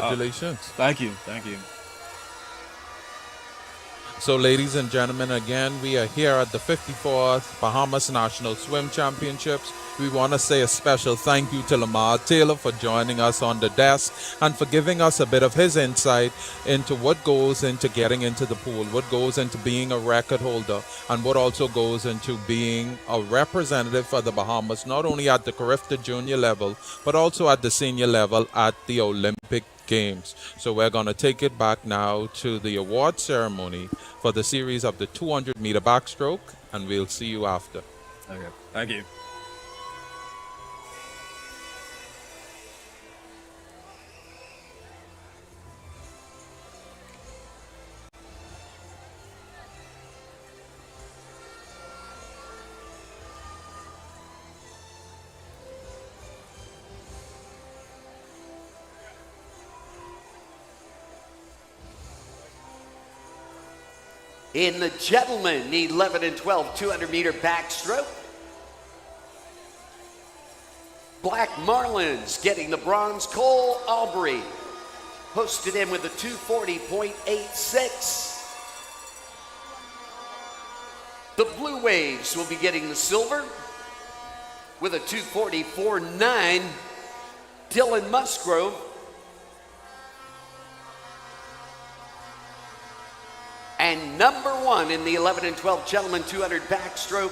Congratulations. Thank you. Thank you. So, ladies and gentlemen, again, we are here at the 54th Bahamas National Swim Championships. We want to say a special thank you to Lamar Taylor for joining us on the desk and for giving us a bit of his insight into what goes into getting into the pool, what goes into being a record holder, and what also goes into being a representative for the Bahamas, not only at the Carifta junior level, but also at the senior level at the Olympic Games. So we're going to take it back now to the award ceremony for the series of the 200-meter backstroke, and we'll see you after. Okay. Thank you. In the gentlemen, 11 and 12 200-meter backstroke, Black Marlins getting the bronze. Cole Aubrey posted in with a 240.86. The Blue Waves will be getting the silver with a 244.9. Dylan Musgrove. And number one in the 11 and 12 gentlemen 200 backstroke,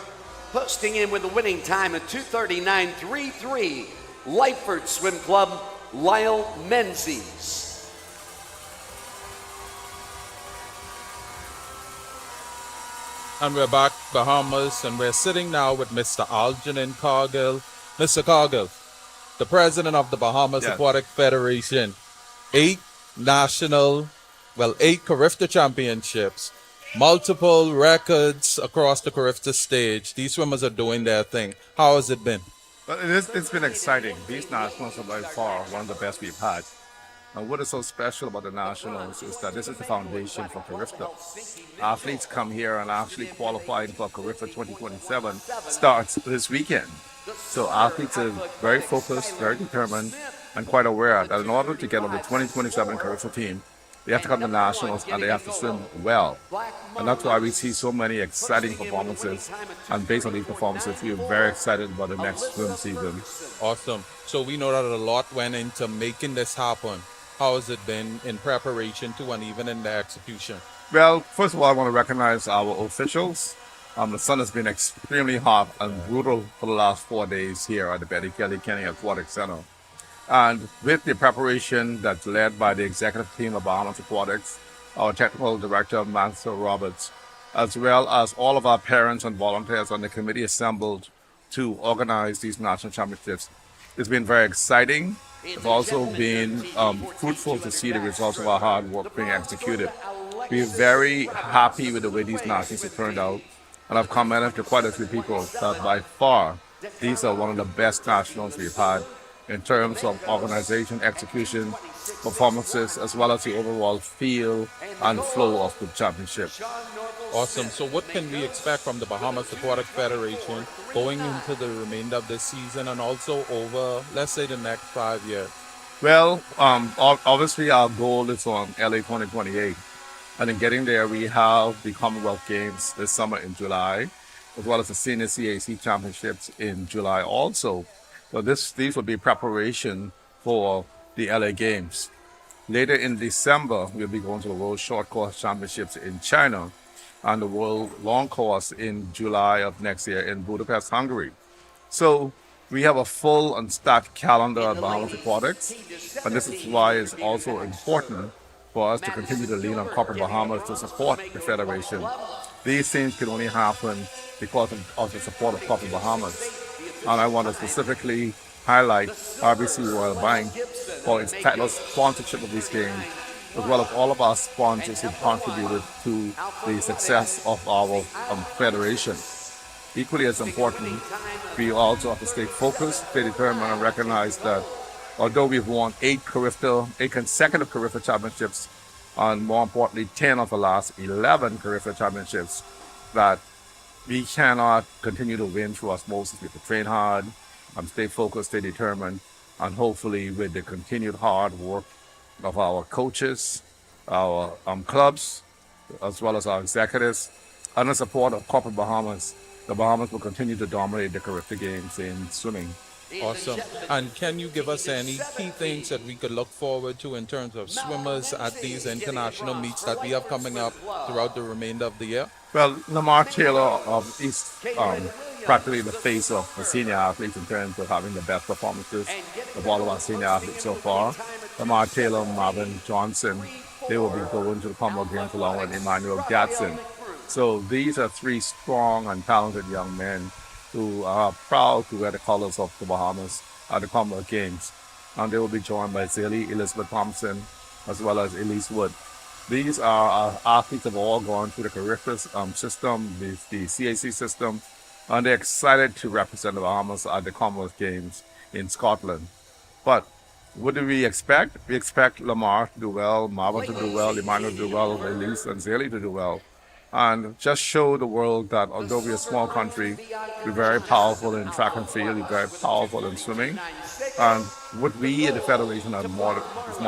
posting in with a winning time of 239.33, Lyford Swim Club, Lyle Menzies. And we're back, Bahamas, and we're sitting now with Mr. Algernon Cargill. Mr. Cargill, the president of the Bahamas Aquatic Federation, 8 Carifta championships, multiple records across the Carifta stage. These swimmers are doing their thing. How has it been? Well, it's been exciting. These nationals are by far one of the best we've had. And what is so special about the nationals is that this is the foundation for Carifta. Athletes come here and actually qualifying for Carifta 2027 starts this weekend. So athletes are very focused, very determined, and quite aware that in order to get on the 2027 Carifta team, they have to come to nationals and they have to swim well. And that's why we see so many exciting performances. And based on these performances, we are very excited about the next swim season. Awesome. So we know that a lot went into making this happen. How has it been in preparation to and even in the execution? Well, first of all, I want to recognize our officials. The sun has been extremely hot and brutal for the last 4 days here at the Betty Kelly Kenny Aquatic Center. And with the preparation that's led by the executive team of Bahamas Aquatics, our technical director, Mansell Roberts, as well as all of our parents and volunteers on the committee assembled to organize these national championships, it's been very exciting. It's also been fruitful to see the results of our hard work being executed. We're very happy with the way these nationals have turned out. And I've commented to quite a few people that by far, these are one of the best nationals we've had in terms of organization, execution, performances, as well as the overall feel and flow of the championship. Awesome. So what can we expect from the Bahamas Aquatic Federation going into the remainder of this season and also over, let's say, the next 5 years? Well, obviously our goal is on LA 2028. And in getting there, we have the Commonwealth Games this summer in July, as well as the Senior CAC Championships in July also. So these will be preparation for the LA Games. Later in December, we'll be going to the World Short Course Championships in China and the World Long Course in July of next year in Budapest, Hungary. So we have a full and stacked calendar at Bahamas Aquatics, and this is why it's also important for us to continue to lean on Corporate Bahamas to support the Federation. These things can only happen because of the support of Corporate Bahamas. And I want to specifically highlight RBC Royal Bank for its title sponsorship of these games, as well as all of our sponsors who contributed to the success of our federation. Equally as important, we also have to stay focused, stay determined, and recognize that although we've won 8 consecutive Carifta championships, and more importantly, 10 of the last 11 Carifta championships, that we cannot continue to win through osmosis. We have to train hard, stay focused, stay determined, and hopefully with the continued hard work of our coaches, our clubs, as well as our executives, and the support of corporate Bahamas, the Bahamas will continue to dominate the Caribbean Games in swimming. Awesome. And can you give us any key things that we could look forward to in terms of swimmers at these international meets that we have coming up throughout the remainder of the year? Well, Lamar Taylor is practically the face of the senior athletes in terms of having the best performances of all of our senior athletes so far. Lamar Taylor, Marvin Johnson, they will be going to the Commonwealth Games along with Emmanuel Jackson. So these are three strong and talented young men who are proud to wear the colors of the Bahamas at the Commonwealth Games. And they will be joined by Zaylee Elizabeth Thompson as well as Elise Wood. These are athletes that have all gone through the Caribbean system, the CAC system, and they're excited to represent the Bahamas at the Commonwealth Games in Scotland. But what do we expect? We expect Lamar to do well, Marvin to do well, Emmanuel to do well, Elise and Zaylee to do well. And just show the world that although we're a small country, we're very powerful in track and field, we're very powerful in swimming. And what we at the Federation are more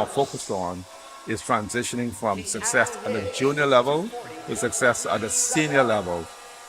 focused on is transitioning from success at the junior level to success at the senior level.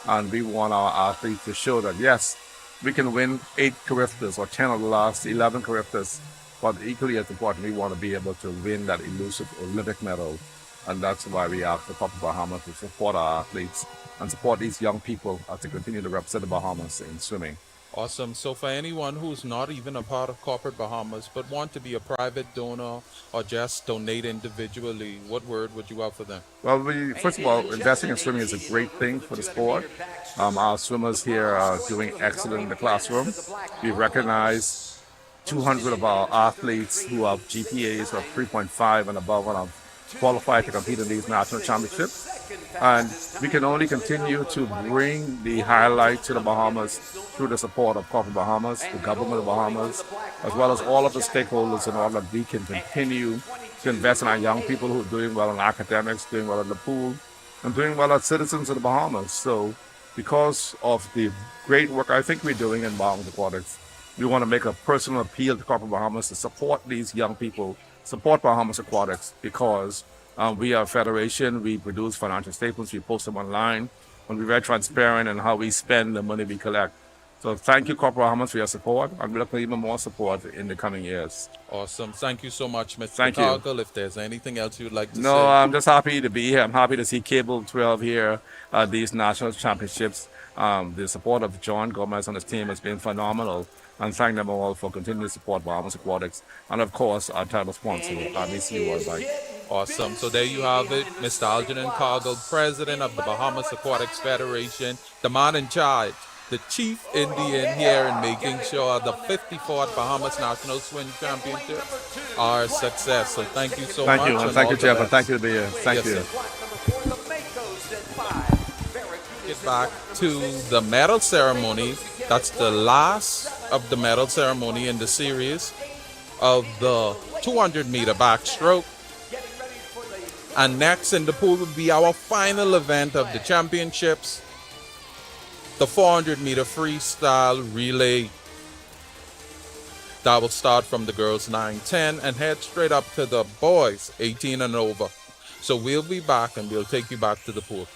And we want our athletes to show that, yes, we can win 8 Caribbeans or 10 of the last 11 Caribbeans, but equally as important, we want to be able to win that elusive Olympic medal. And that's why we ask the Corporate Bahamas to support our athletes and support these young people as they continue to represent the Bahamas in swimming. Awesome. So for anyone who's not even a part of Corporate Bahamas but want to be a private donor or just donate individually, what word would you have for them? Well, first of all, investing in swimming is a great thing for the sport. Our swimmers here are doing excellent in the classroom. We recognize 200 of our athletes who have GPAs of 3.5 and above and have qualified to compete in these national championships. And we can only continue to bring the highlight to the Bahamas through the support of Corporate Bahamas, the government of Bahamas, as well as all of the stakeholders in order that we can continue to invest in our young people who are doing well in academics, doing well in the pool, and doing well as citizens of the Bahamas. So because of the great work I think we're doing in Bahamas Aquatics, we want to make a personal appeal to Corporate Bahamas to support these young people, support Bahamas Aquatics, because we are a federation, we produce financial statements, we post them online, and we're very transparent in how we spend the money we collect. So thank you, Corporate Bahamas, for your support, and we're looking for even more support in the coming years. Awesome. Thank you so much, Mr. Thank you. Cargill. If there's anything else you'd like to No, say. I'm just happy to be here. I'm happy to see Cable 12 here at these national championships. The support of John Gomez and his team has been phenomenal. And thank them all for continuing to support Bahamas Aquatics. And of course, our title sponsor, RBC Worldwide. Awesome. So there you have it, Mr. Algernon Cargill, president of the Bahamas Aquatics Federation, the man in charge, the chief Indian here in making sure the 54th Bahamas National Swim Championship are a success. So thank you so much. Thank you. And thank you, Jeff. And thank you to be here. Thank you. Get back to the medal ceremony. That's the last of the medal ceremony in the series of the 200-meter backstroke. And next in the pool will be our final event of the championships, the 400-meter freestyle relay. That will start from the girls 9-10 and head straight up to the boys 18 and over. So we'll be back and we'll take you back to the pool.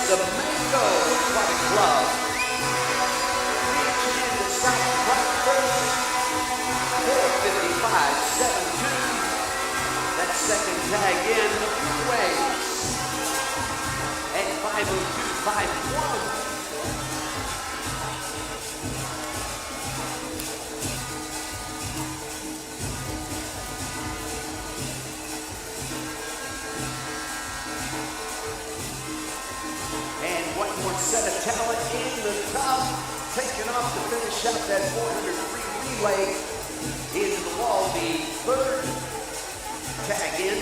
the Mango Aquatic Club. Reaching in the South Front first, 4:55.72. That second tag in, the Blue Waves at 5:02.51. Set of talent in the top, taking off to finish out that 400-free relay into the wall. The third tag in,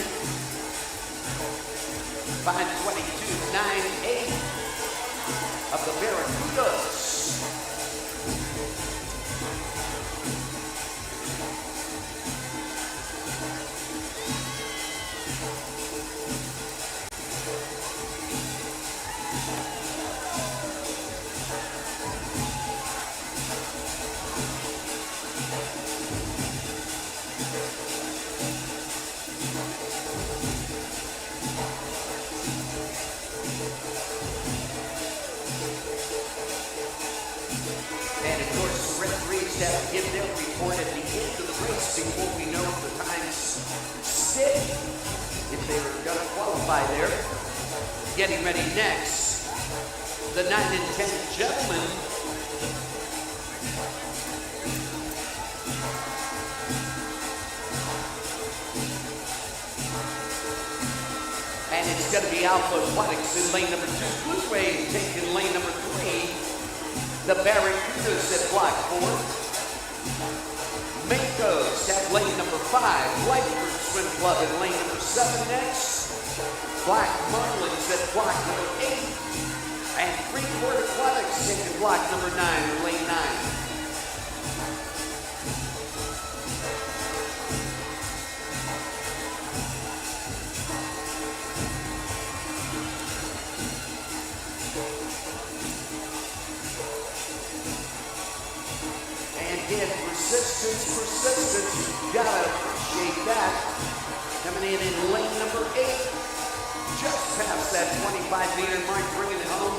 5:22.98 of the Barracudas. That give their report at the end of the race before we know if the times sit, if they're going to qualify there. Getting ready next, the 9 and 10 gentlemen. And it's going to be Alpha Aquatics in lane number 2. Blue Wave taking lane number 3. The Barracudas at block 4. Mangoes at lane number 5. Lightford Swim Club at lane number 7 next. Black Marlins at block number 8. And Freeport Aquatics taking block number 9 or lane 9. Persistence, you gotta appreciate that. Coming in lane number 8, just past that 25-meter mark, bringing it home.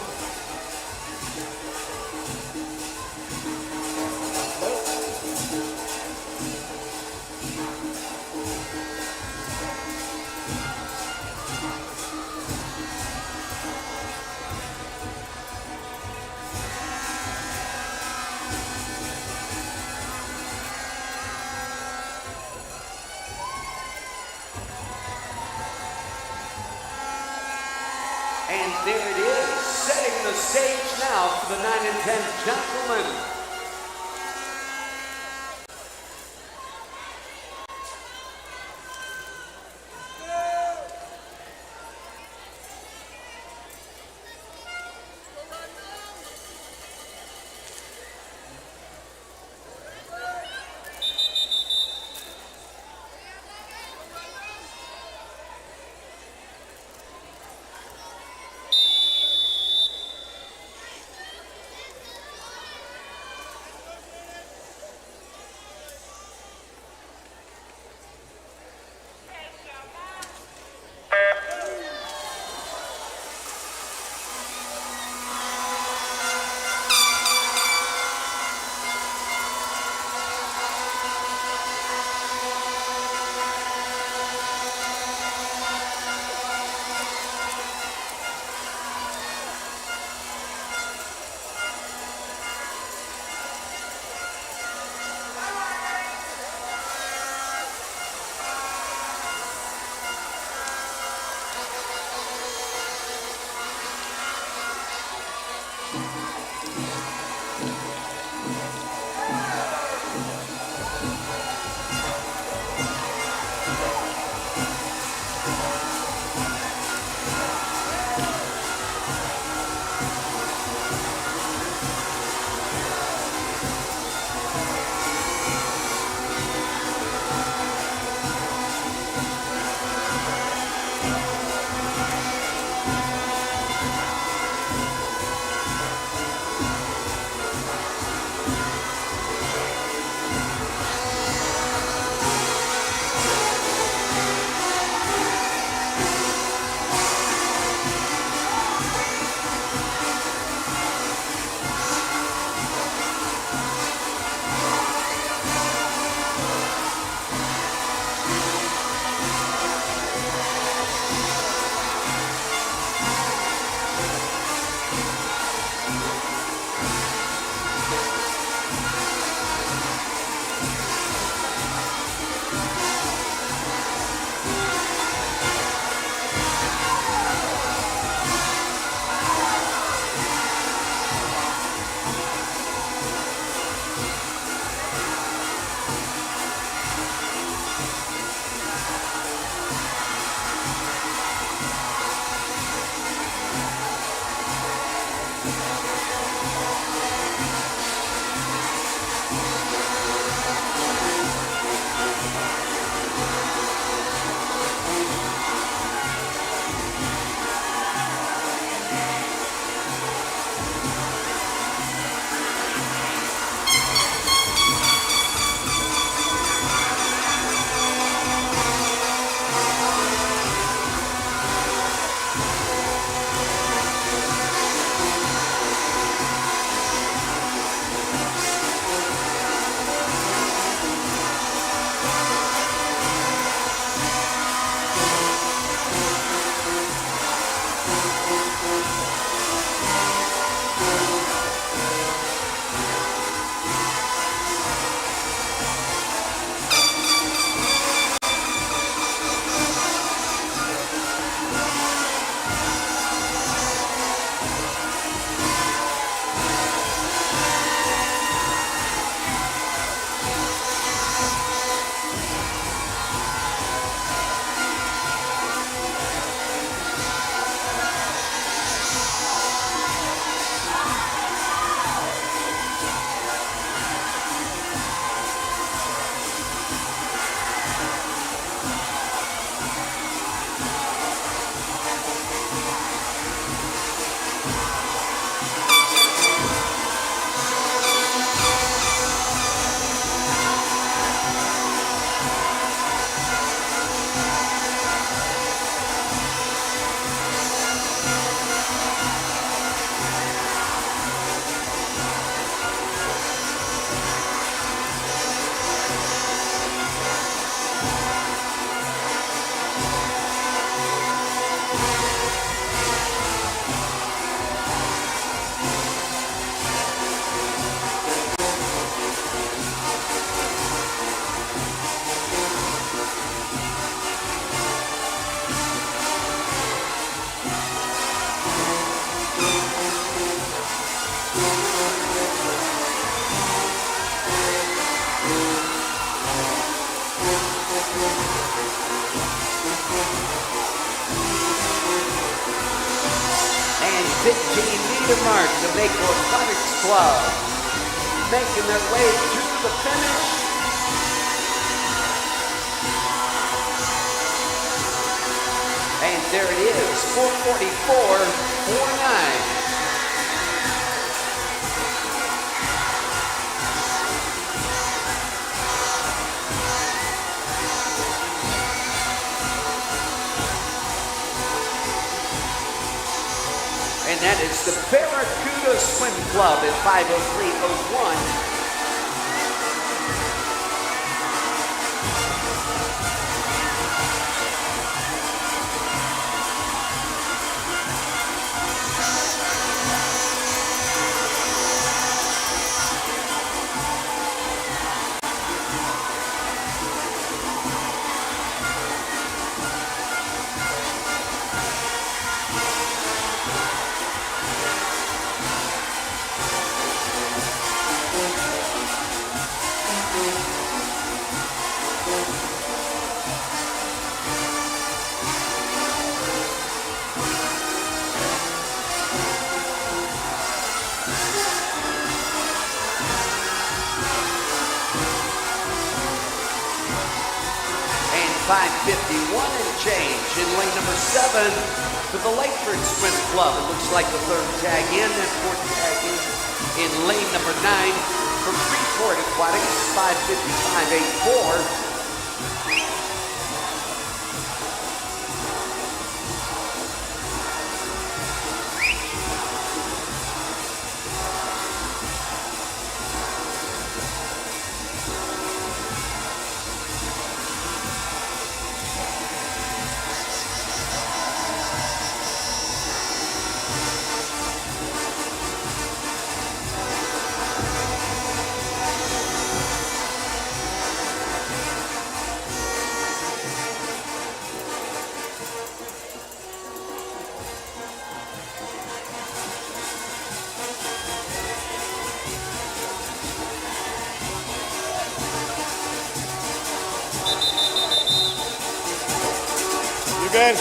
And there it is, setting the stage now for the 9 and 10 gentlemen. And 15-meter mark, the Mako Aquatics Club, making their way to the finish. And there it is, 4:44.49. And that is the Barracuda Swim Club at 5:03.01. And 5:51 and change in lane number 7 for the Lakeford Swim Club. It looks like the third tag in, and fourth tag in lane number 9 for Freeport Aquatics, 5:55.84. You good?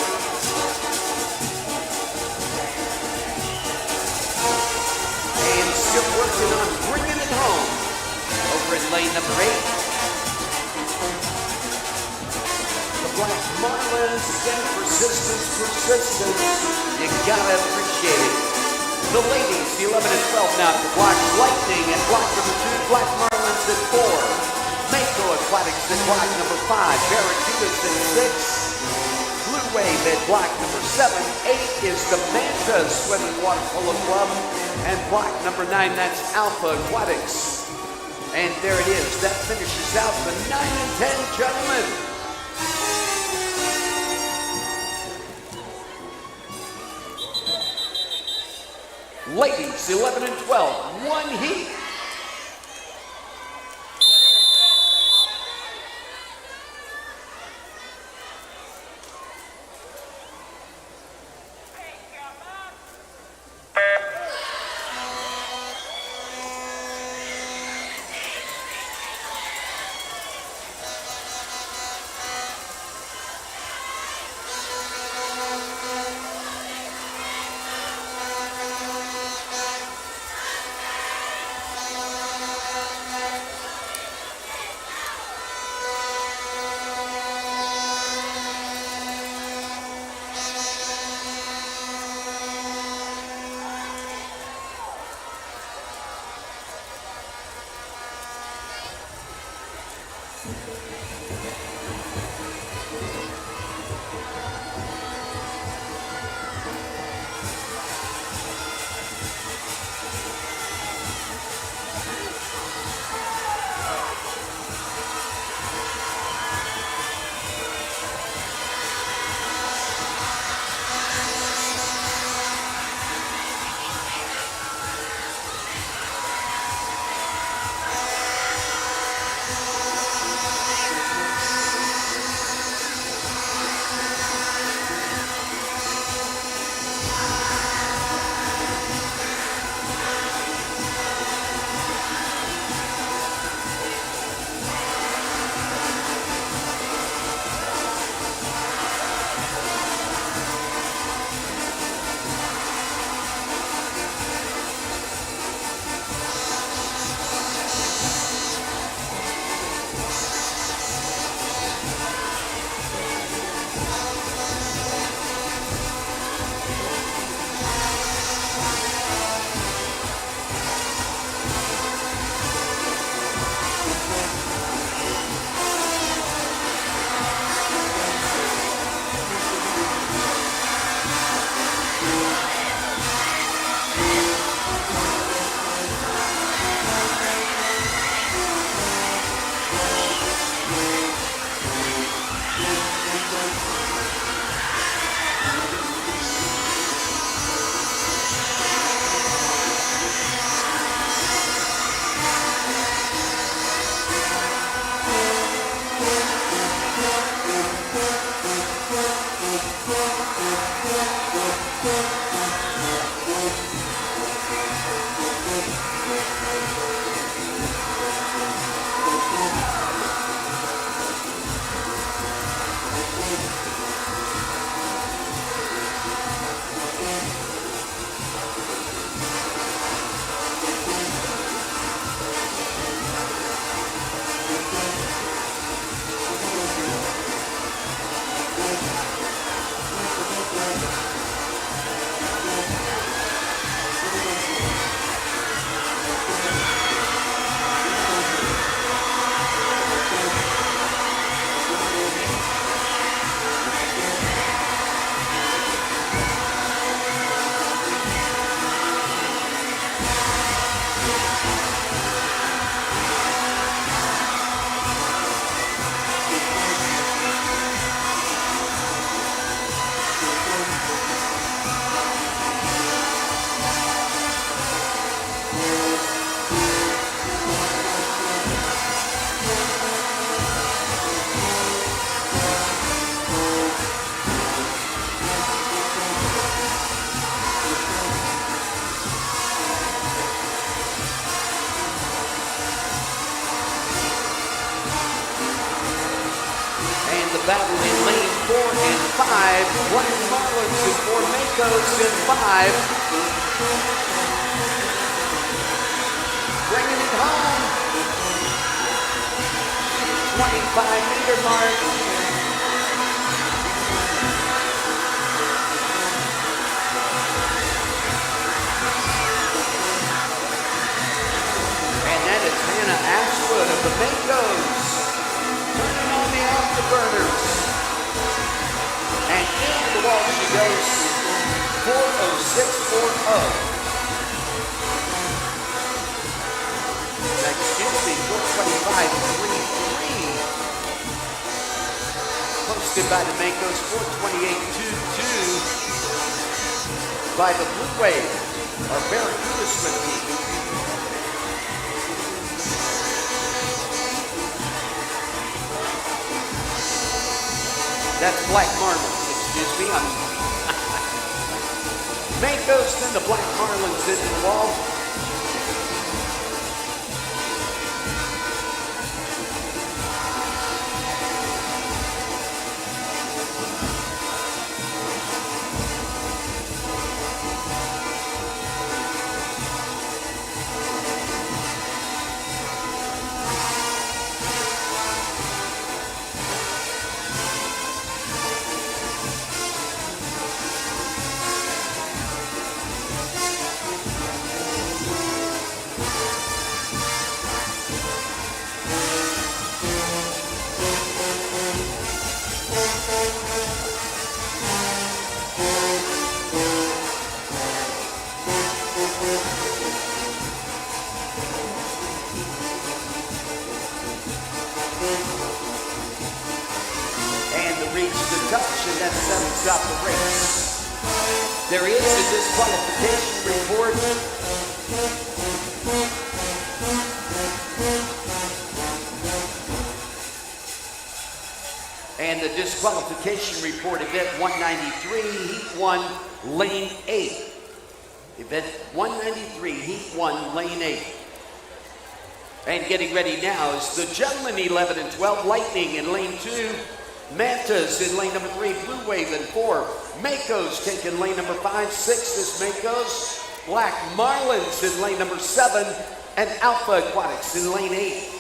And still working on bringing it home. Over in lane number 8. The Black Marlins and persistence. You gotta appreciate it. The ladies, the 11 and 12 now to Black Lightning and block number 2, Black Marlins at 4. Mako Aquatics at block number 5, Barracudas at 6. Blue Wave at block number 7. 8 is the Manta Swim and Water Polo Club. And block number 9, that's Alpha Aquatics. And there it is. That finishes out the 9 and 10, gentlemen. Ladies 11 and 12, one heat. Battle in lane 4 and 5. Brian Marlins and four Makos in 5. Bringing it home. 25-meter mark. And that is Hannah Ashwood of the Makos. Turning on the afterburners. And into the wall she goes. 4:06.40. Excuse me, 4:25.33. Posted by the Makos, 4:28.22 by the Blue Wave. our Barracuda swim team. That's Black Marlins, excuse me. Makos, then the Black Marlins into the wall. And that settles up the race. There is a disqualification report. And the disqualification report, event 193, heat 1, lane 8. Event 193, heat 1, lane 8. And getting ready now is the gentlemen 11 and 12, Lightning in lane 2. Mantas in lane number 3, Blue Wave in 4. Makos taking lane number 5, 6 is Makos. Black Marlins in lane number 7, and Alpha Aquatics in lane 8.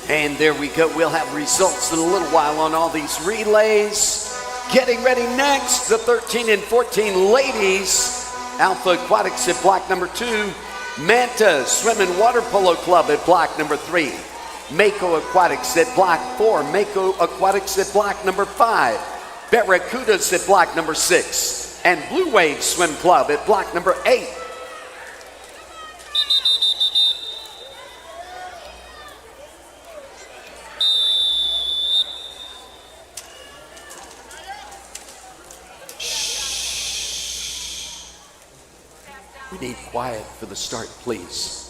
And there we go. We'll have results in a little while on all these relays. Getting ready next, the 13 and 14 ladies. Alpha Aquatics at block number 2. Manta Swim and Water Polo Club at block number 3. Mako Aquatics at block 4. Mako Aquatics at block number 5. Barracudas at block number 6. And Blue Wave Swim Club at block number 8. We need quiet for the start, please.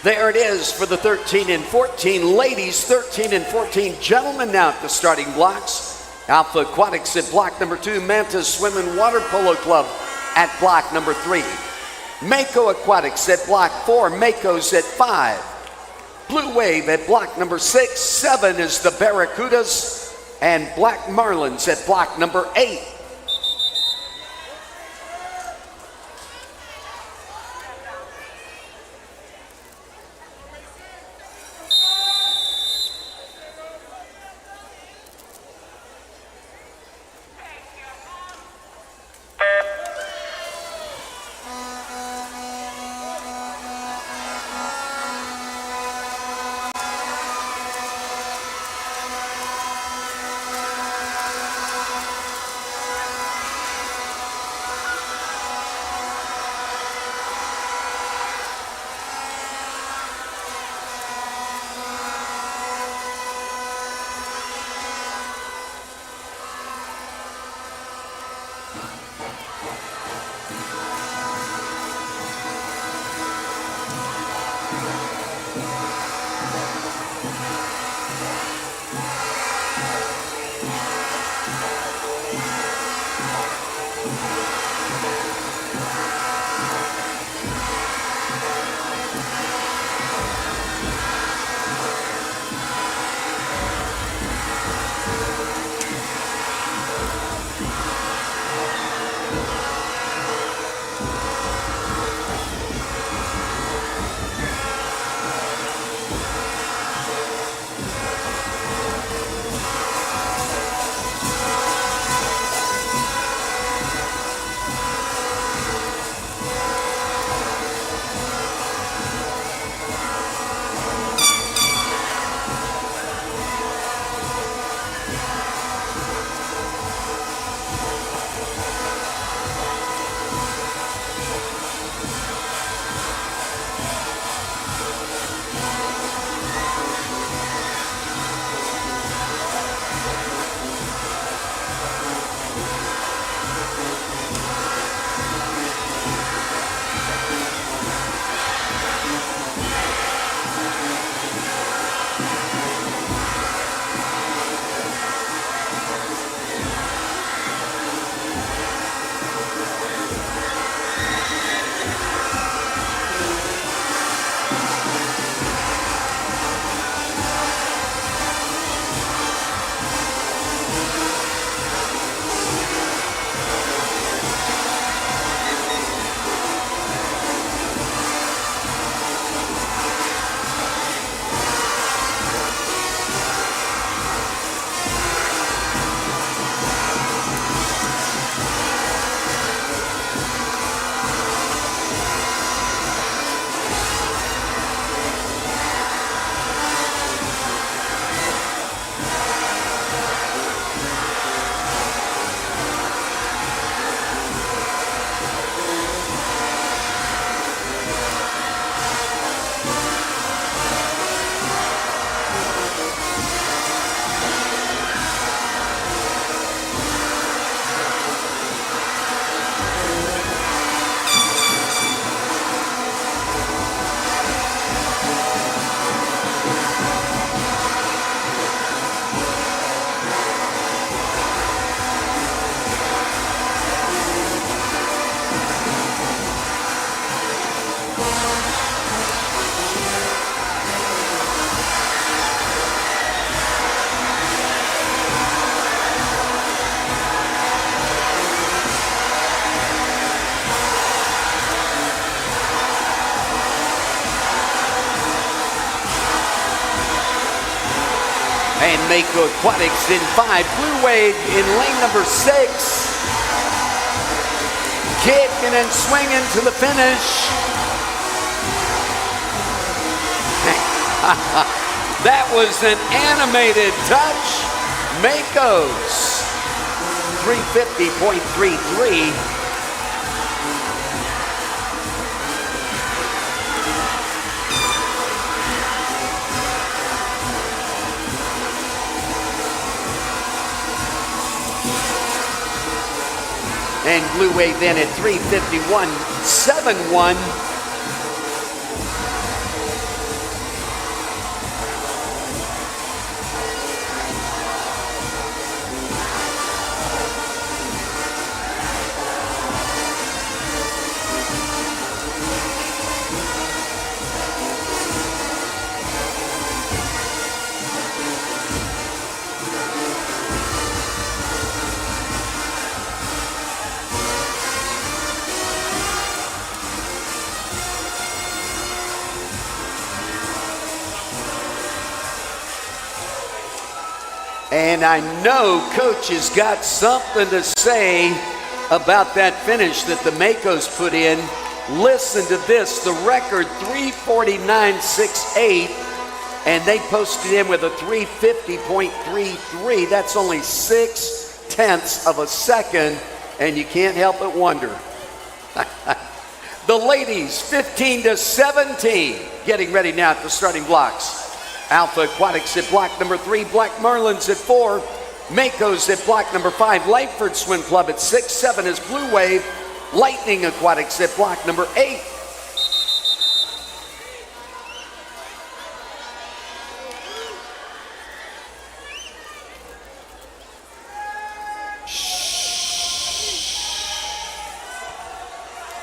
There it is for the 13 and 14 ladies, 13 and 14 gentlemen now at the starting blocks. Alpha Aquatics at block number 2, Manta Swim and Water Polo Club at block number 3. Mako Aquatics at block 4, Mako's at 5. Blue Wave at block number 6, 7 is the Barracudas, and Black Marlins at block number 8. And Mako Aquatics in 5. Blue Wave in lane number 6. Kicking and swinging to the finish. That was an animated touch. Mako's 350.33. And Blue Wave then at 351.71. And I know Coach has got something to say about that finish that the Makos put in. Listen to this, the record 349.68, and they posted in with a 350.33. That's only 0.6 of a second, and you can't help but wonder. The ladies, 15-17, getting ready now at the starting blocks. Alpha Aquatics at block number 3, Black Marlins at 4, Makos at block number 5, Lightford Swim Club at 6-7 is Blue Wave, Lightning Aquatics at block number 8.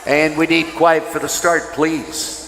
And we need quiet for the start, please.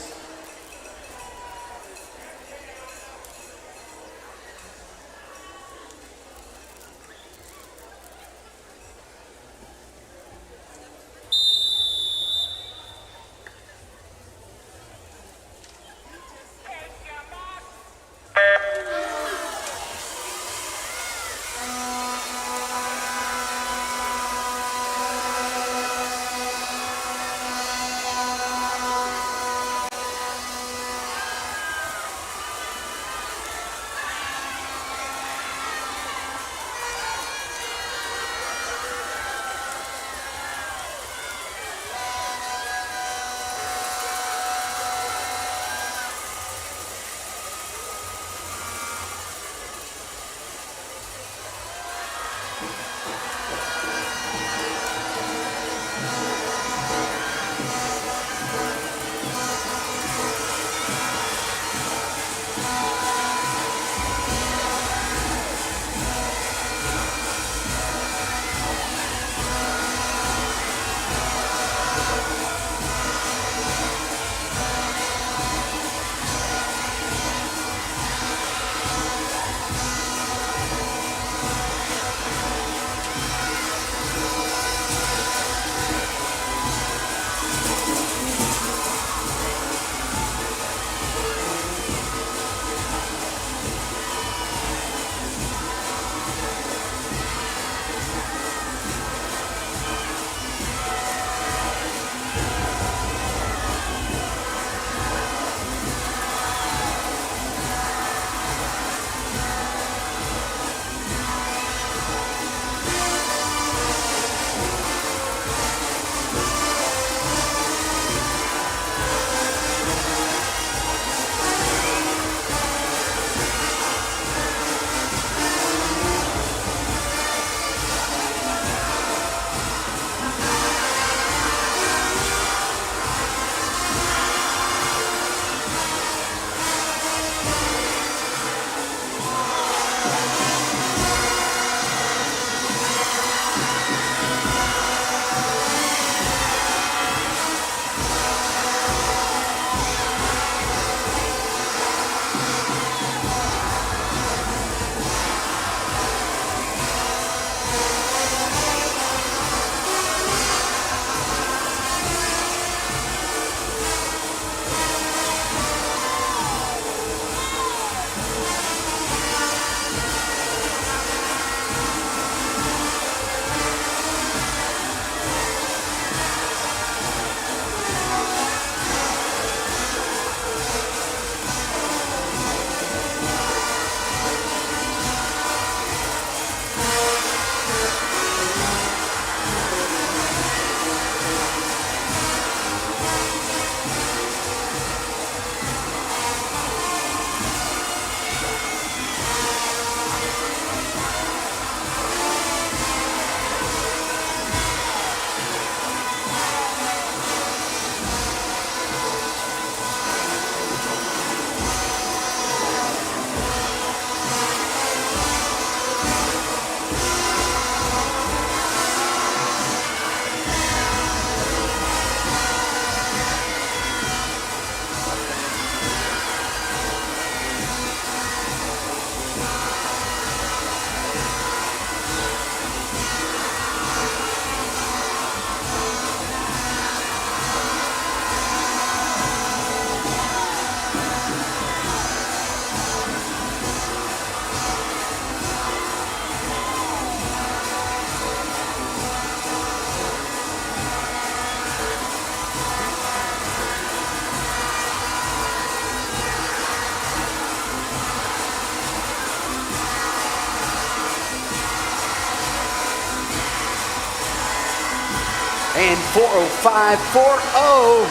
And 40540,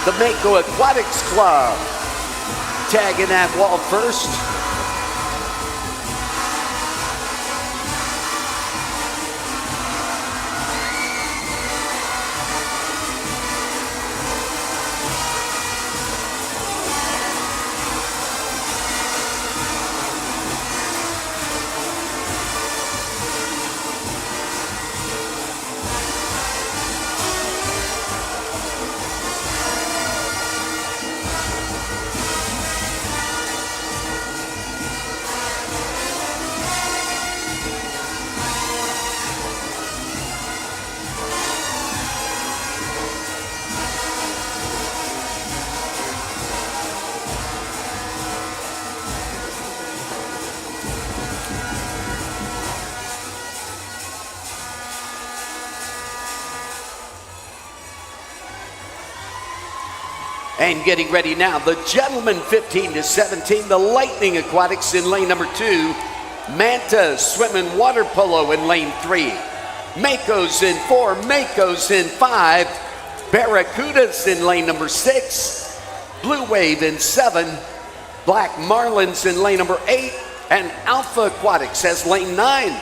the Mako Aquatics Club. Tagging that wall first. And getting ready now, the gentlemen 15-17, the Lightning Aquatics in lane number 2, Manta Swim and Water Polo in lane 3, Makos in 4, Makos in 5, Barracudas in lane number 6, Blue Wave in 7, Black Marlins in lane number 8, and Alpha Aquatics has lane 9.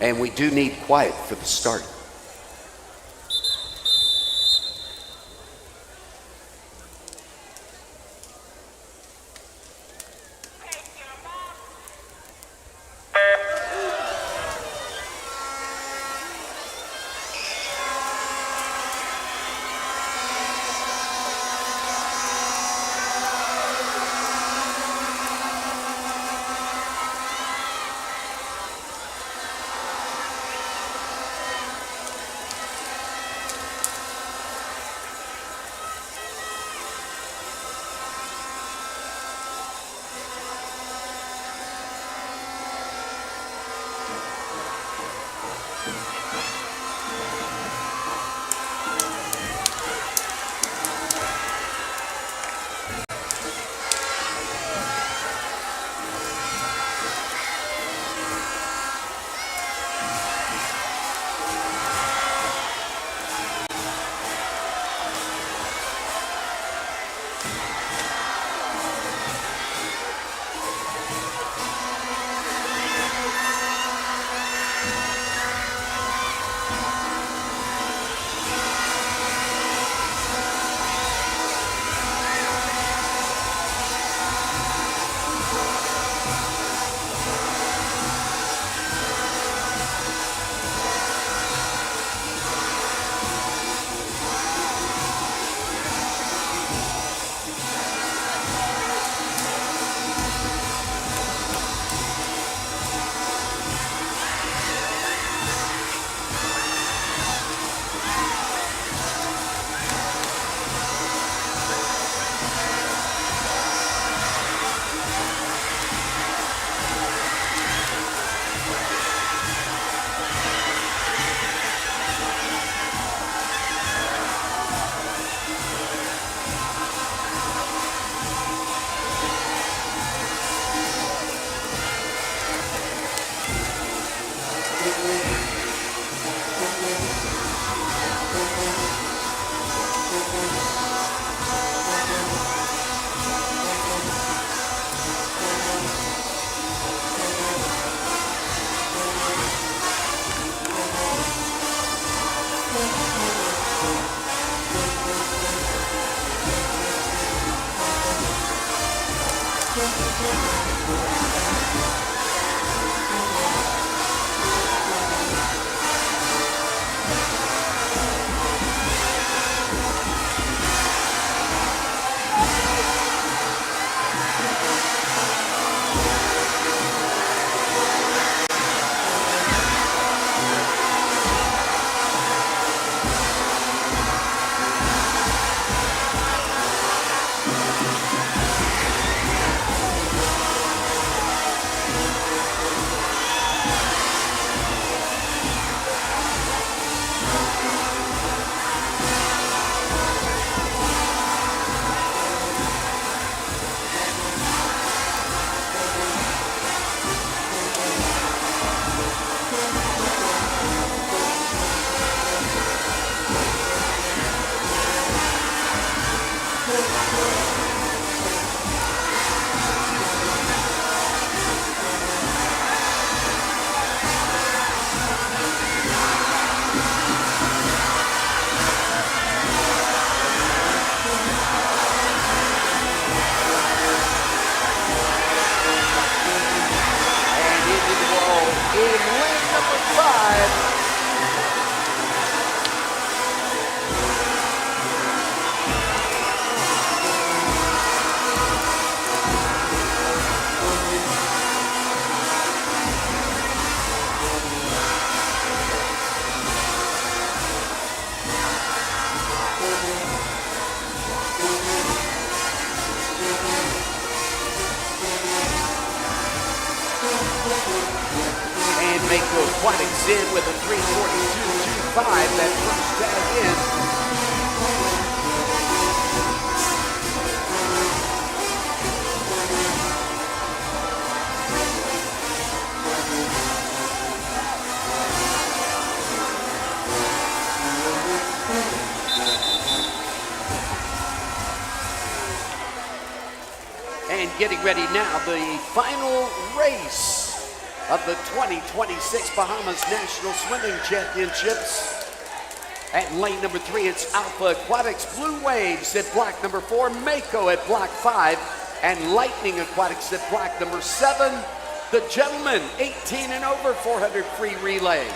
And we do need quiet for the start. in with a 3:42.25. That first tag in. And getting ready now, the final race of the 2026 Bahamas National Swimming Championships. At lane number 3, it's Alpha Aquatics Blue Waves at block number 4, Mako at block 5, and Lightning Aquatics at block number 7. The gentlemen, 18 and over, 400 free relay.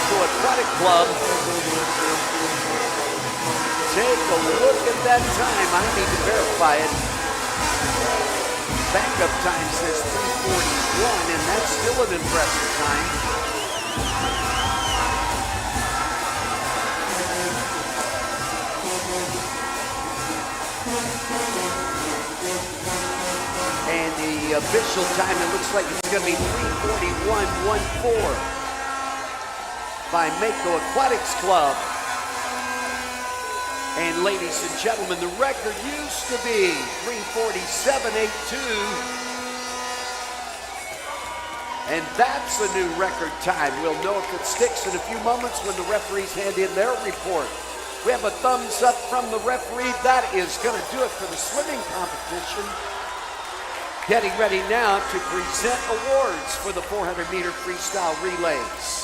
Mako Athletic Club. Take a look at that time. I need to verify it. Backup time says 3:41, and that's still an impressive time. And the official time, it looks like it's going to be 3:41.14 by Mako Athletics Club. And ladies and gentlemen, the record used to be 3:47.82. And that's a new record time. We'll know if it sticks in a few moments when the referees hand in their report. We have a thumbs up from the referee. That is going to do it for the swimming competition. Getting ready now to present awards for the 400-meter freestyle relays.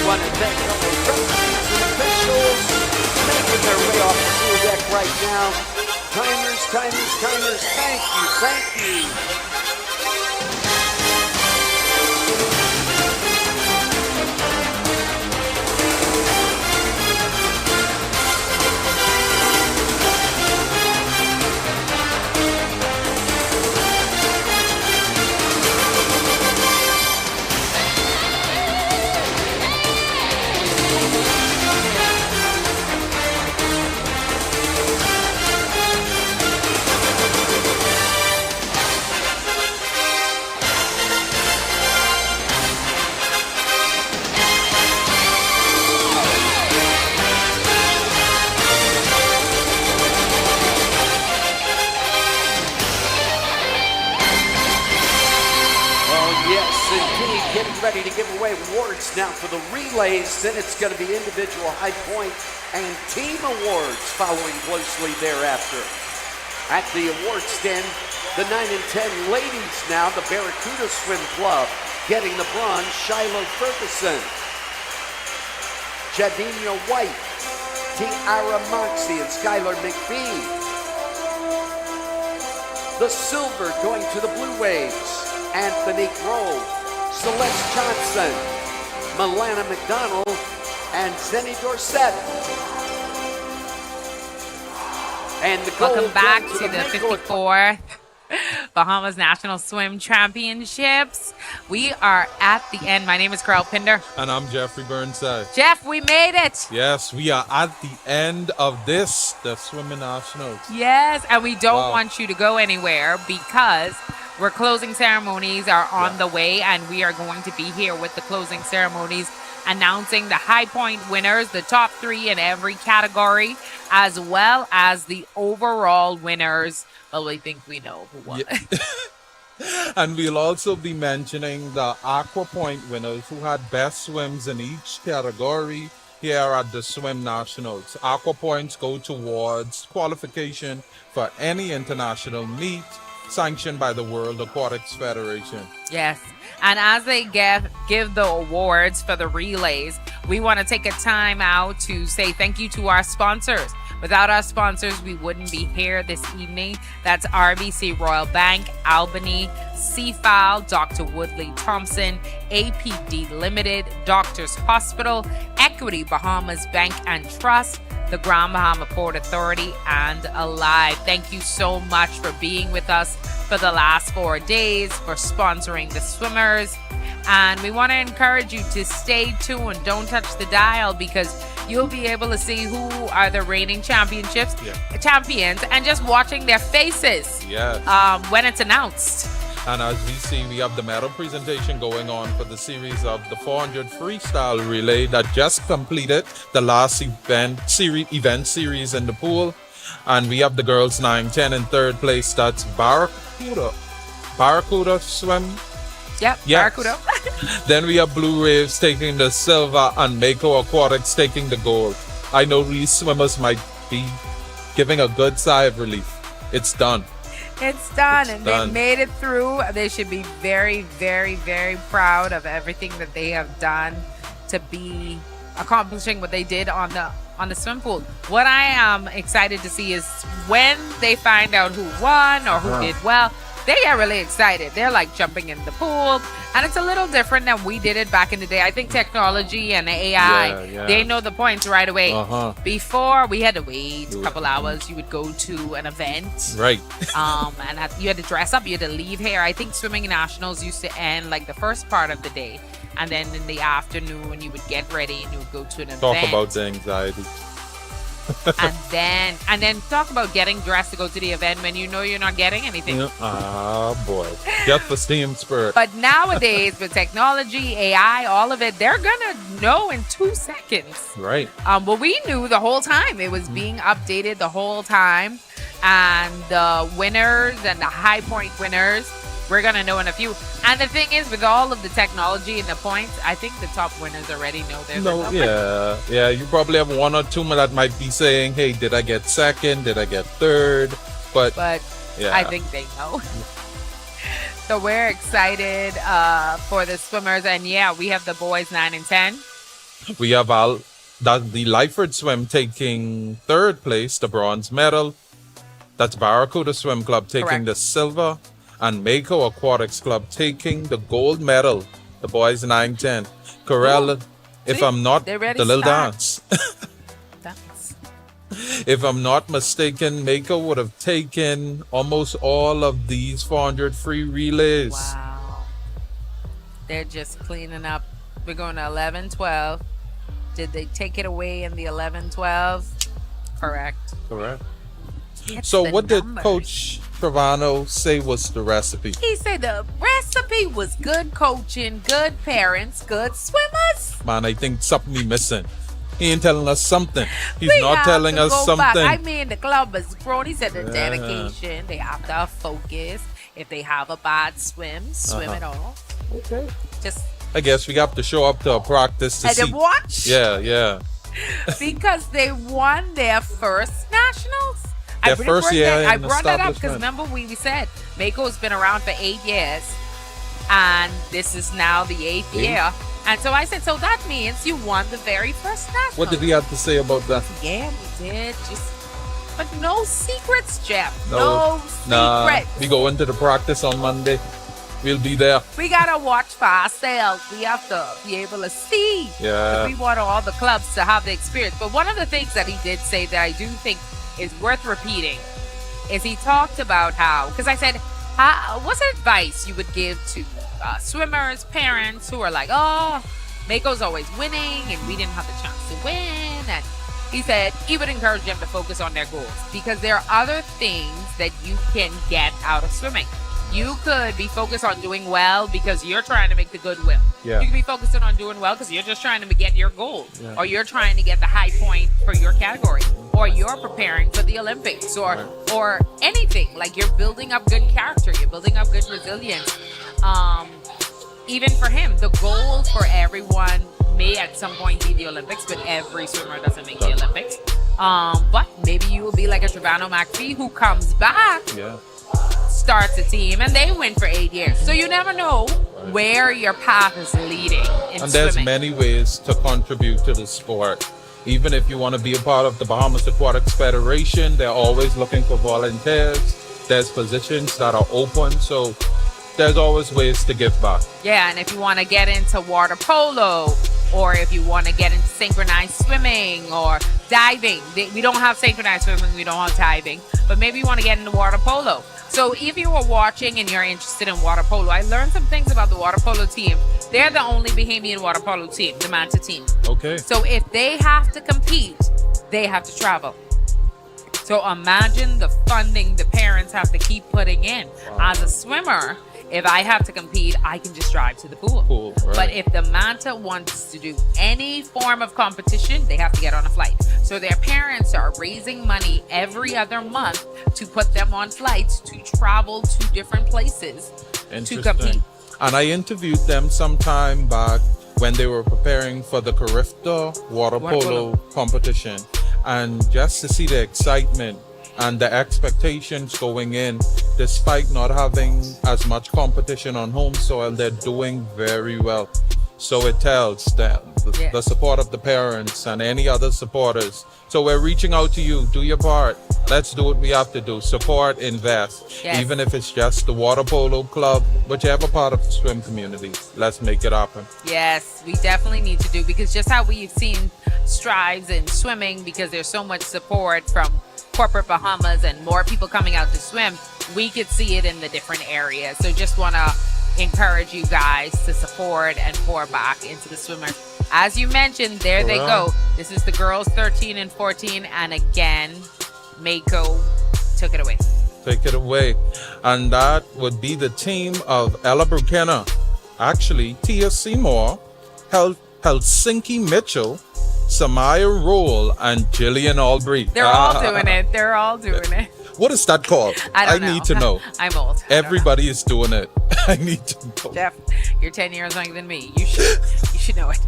Want to thank all the referees and officials making their way off the pool deck right now. Timers, thank you. Getting ready to give away awards now for the relays. Then it's going to be individual high point and team awards following closely thereafter. At the award stand, the 9 and 10 ladies now, the Barracuda Swim Club getting the bronze, Shiloh Ferguson, Jadenia White, Tiara Moxie, and Skylar McBee. The silver going to the Blue Waves, Anthony Grove, Celeste Johnson, Milana McDonald, and Zenny Dorsett. And the gold Welcome back goes to the Mako 54th Bahamas National Swim Championships. We are at the end. My name is Carl Pinder. And I'm Jeffrey Burnside. Jeff, we made it. Yes, we are at the end of this, the Swimming Nationals. Yes, and we don't Wow. want you to go anywhere because we're closing ceremonies are on the way, and we are going to be here with the closing ceremonies announcing the high point winners, the top 3 in every category, as well as the overall winners. Well, we think we know who won. Yeah. And we'll also be mentioning the Aqua Point winners who had best swims in each category here at the Swim Nationals. Aqua Points go towards qualification for any international meet sanctioned by the World Aquatics Federation. Yes. And as they give the awards for the relays, we want to take a time out to say thank you to our sponsors. Without our sponsors, we wouldn't be here this evening. That's RBC Royal Bank, Albany, CFAL, Dr. Woodley Thompson, APD Limited, Doctors Hospital, Equity Bahamas Bank and Trust, the Grand Bahama Port Authority, and Alive. Thank you so much for being with us for the last 4 days, for sponsoring the swimmers. And we want to encourage you to stay tuned. Don't touch the dial, because you'll be able to see who are the reigning champions, and just watching their faces when it's announced. And as we see, we have the medal presentation going on for the series of the 400 freestyle relay that just completed the last event series in the pool. And we have the girls 9-10 in third place. That's Barracuda swim. Yep, Yes. Barracuda. Then we have Blue Raves taking the silver and Mako Aquatics taking the gold. I know these swimmers might be giving a good sigh of relief. It's done. It's done, and done. they made it through. They should be very, very, very proud of everything that they have done to be accomplishing what they did on the swim pool. What I am excited to see is when they find out who won or who did well. They get really excited. They're like jumping in the pool, and it's a little different than we did it back in the day. I think technology and AI, they know the points right away. Before, we had to wait a couple hours. You would go to an event, Right. and you had to dress up. You had to leave here. I think swimming nationals used to end like the first part of the day, and then in the afternoon you would get ready and you would go to an Talk event. about the anxiety. and then talk about getting dressed to go to the event when you know you're not getting anything. Ah, boy. Just the steam spirit. But nowadays, with technology, AI, all of it, they're gonna know in 2 seconds. Right. But we knew the whole time. It was being updated the whole time. And the winners and the high point winners, we're gonna know in a few. And the thing is, with all of the technology and the points, I think the top winners already know their No, results. yeah. You probably have one or two that might be saying, hey, did I get second? Did I get third? But yeah. I think they know. So we're excited for the swimmers. And yeah, we have the boys 9 and 10. We have the Lyford swim taking third place, the bronze medal. That's Barracuda Swim Club taking Correct. the silver. And Mako Aquatics Club taking the gold medal. The boys 9-10. Corel, if See? I'm not, They're ready the to little start. dance. That's If I'm not mistaken, Mako would have taken almost all of these 400 free relays. wow. They're just cleaning up. We're going to 11-12. Did they take it away in the 11-12? Correct. Correct. It's So the what did numbers. Coach Travano say was the recipe? He said the recipe was good coaching, good parents, good swimmers. Man, I think something we missing. He ain't telling us something. He's We not have telling to us go something. back. I mean, the club has grown. He said the Yeah. dedication. They have to focus. If they have a bad swim it off. Okay. Just I guess we have to show up to a practice to and see. then watch. Yeah. Because they won their first nationals. Their first year I in brought that up because establishment. remember we said Mako's been around for 8 years, and this is now the 8th year. And so I said, so that means you won the very first national. What did he have to say about that? Yeah, we did. But no secrets, Jeff. No. No secrets. We go into the practice on Monday. We'll be there. We gotta watch for ourselves. We have to be able to see. Yeah. We want all the clubs to have the experience. But one of the things that he did say that I do think is worth repeating is he talked about how, because I said, what's advice you would give to swimmers, parents who are like, oh, Mako's always winning and we didn't have the chance to win. And he said he would encourage them to focus on their goals because there are other things that you can get out of swimming. You could be focused on doing well because you're trying to make the goodwill. Yeah. You could be focusing on doing well because you're just trying to get your goal, Yeah. or you're trying to get the high point for your category, or you're preparing for the Olympics, or anything. Like you're building up good character, you're building up good resilience. Even for him, the goal for everyone may at some point be the Olympics, but every swimmer doesn't make the Olympics. But maybe you will be like a Travano McPhee who comes back, Yeah. starts a team, and they win for 8 years. So you never know where your path is leading in And there's swimming. many ways to contribute to the sport. Even if you want to be a part of the Bahamas Aquatics Federation, they're always looking for volunteers. There's positions that are open, so there's always ways to give back. Yeah, and if you want to get into water polo, or if you want to get into synchronized swimming or diving, we don't have synchronized swimming, we don't have diving, but maybe you want to get into water polo. So if you are watching and you're interested in water polo, I learned some things about the water polo team. They're the only Bahamian water polo team, the Manta team. Okay. So if they have to compete, they have to travel. So imagine the funding the parents have to keep putting in. As a swimmer, if I have to compete, I can just drive to the pool. Pool, right. But if the Manta wants to do any form of competition, they have to get on a flight. So their parents are raising money every other month to put them on flights to travel to different places to compete. And I interviewed them some time back when they were preparing for the Carifta water polo competition. And just to see the excitement and the expectations going in, despite not having as much competition on home soil, they're doing very well. So it tells that the support of the parents and any other supporters. So we're reaching out to you. Do your part. Let's do what we have to do. Support, invest. Yes. Even if it's just the water polo club, whichever part of the swim community. Let's make it happen. Yes, we definitely need to do, because just how we've seen strides in swimming, because there's so much support from corporate Bahamas and more people coming out to swim, we could see it in the different areas. So just want to encourage you guys to support and pour back into the swimmers. As you mentioned, there they go. This is the girls 13 and 14, and again, Mako took it away. Take it away. And that would be the team of Ella Brukena, actually Tia Seymour, Helsinki Mitchell, Samaya Roll, and Jillian Albright. They're all doing it. They're all doing it. What is that called? I need to know. I'm old. Everybody is doing it. I need to know. Jeff, you're 10 years younger than me. You should know it.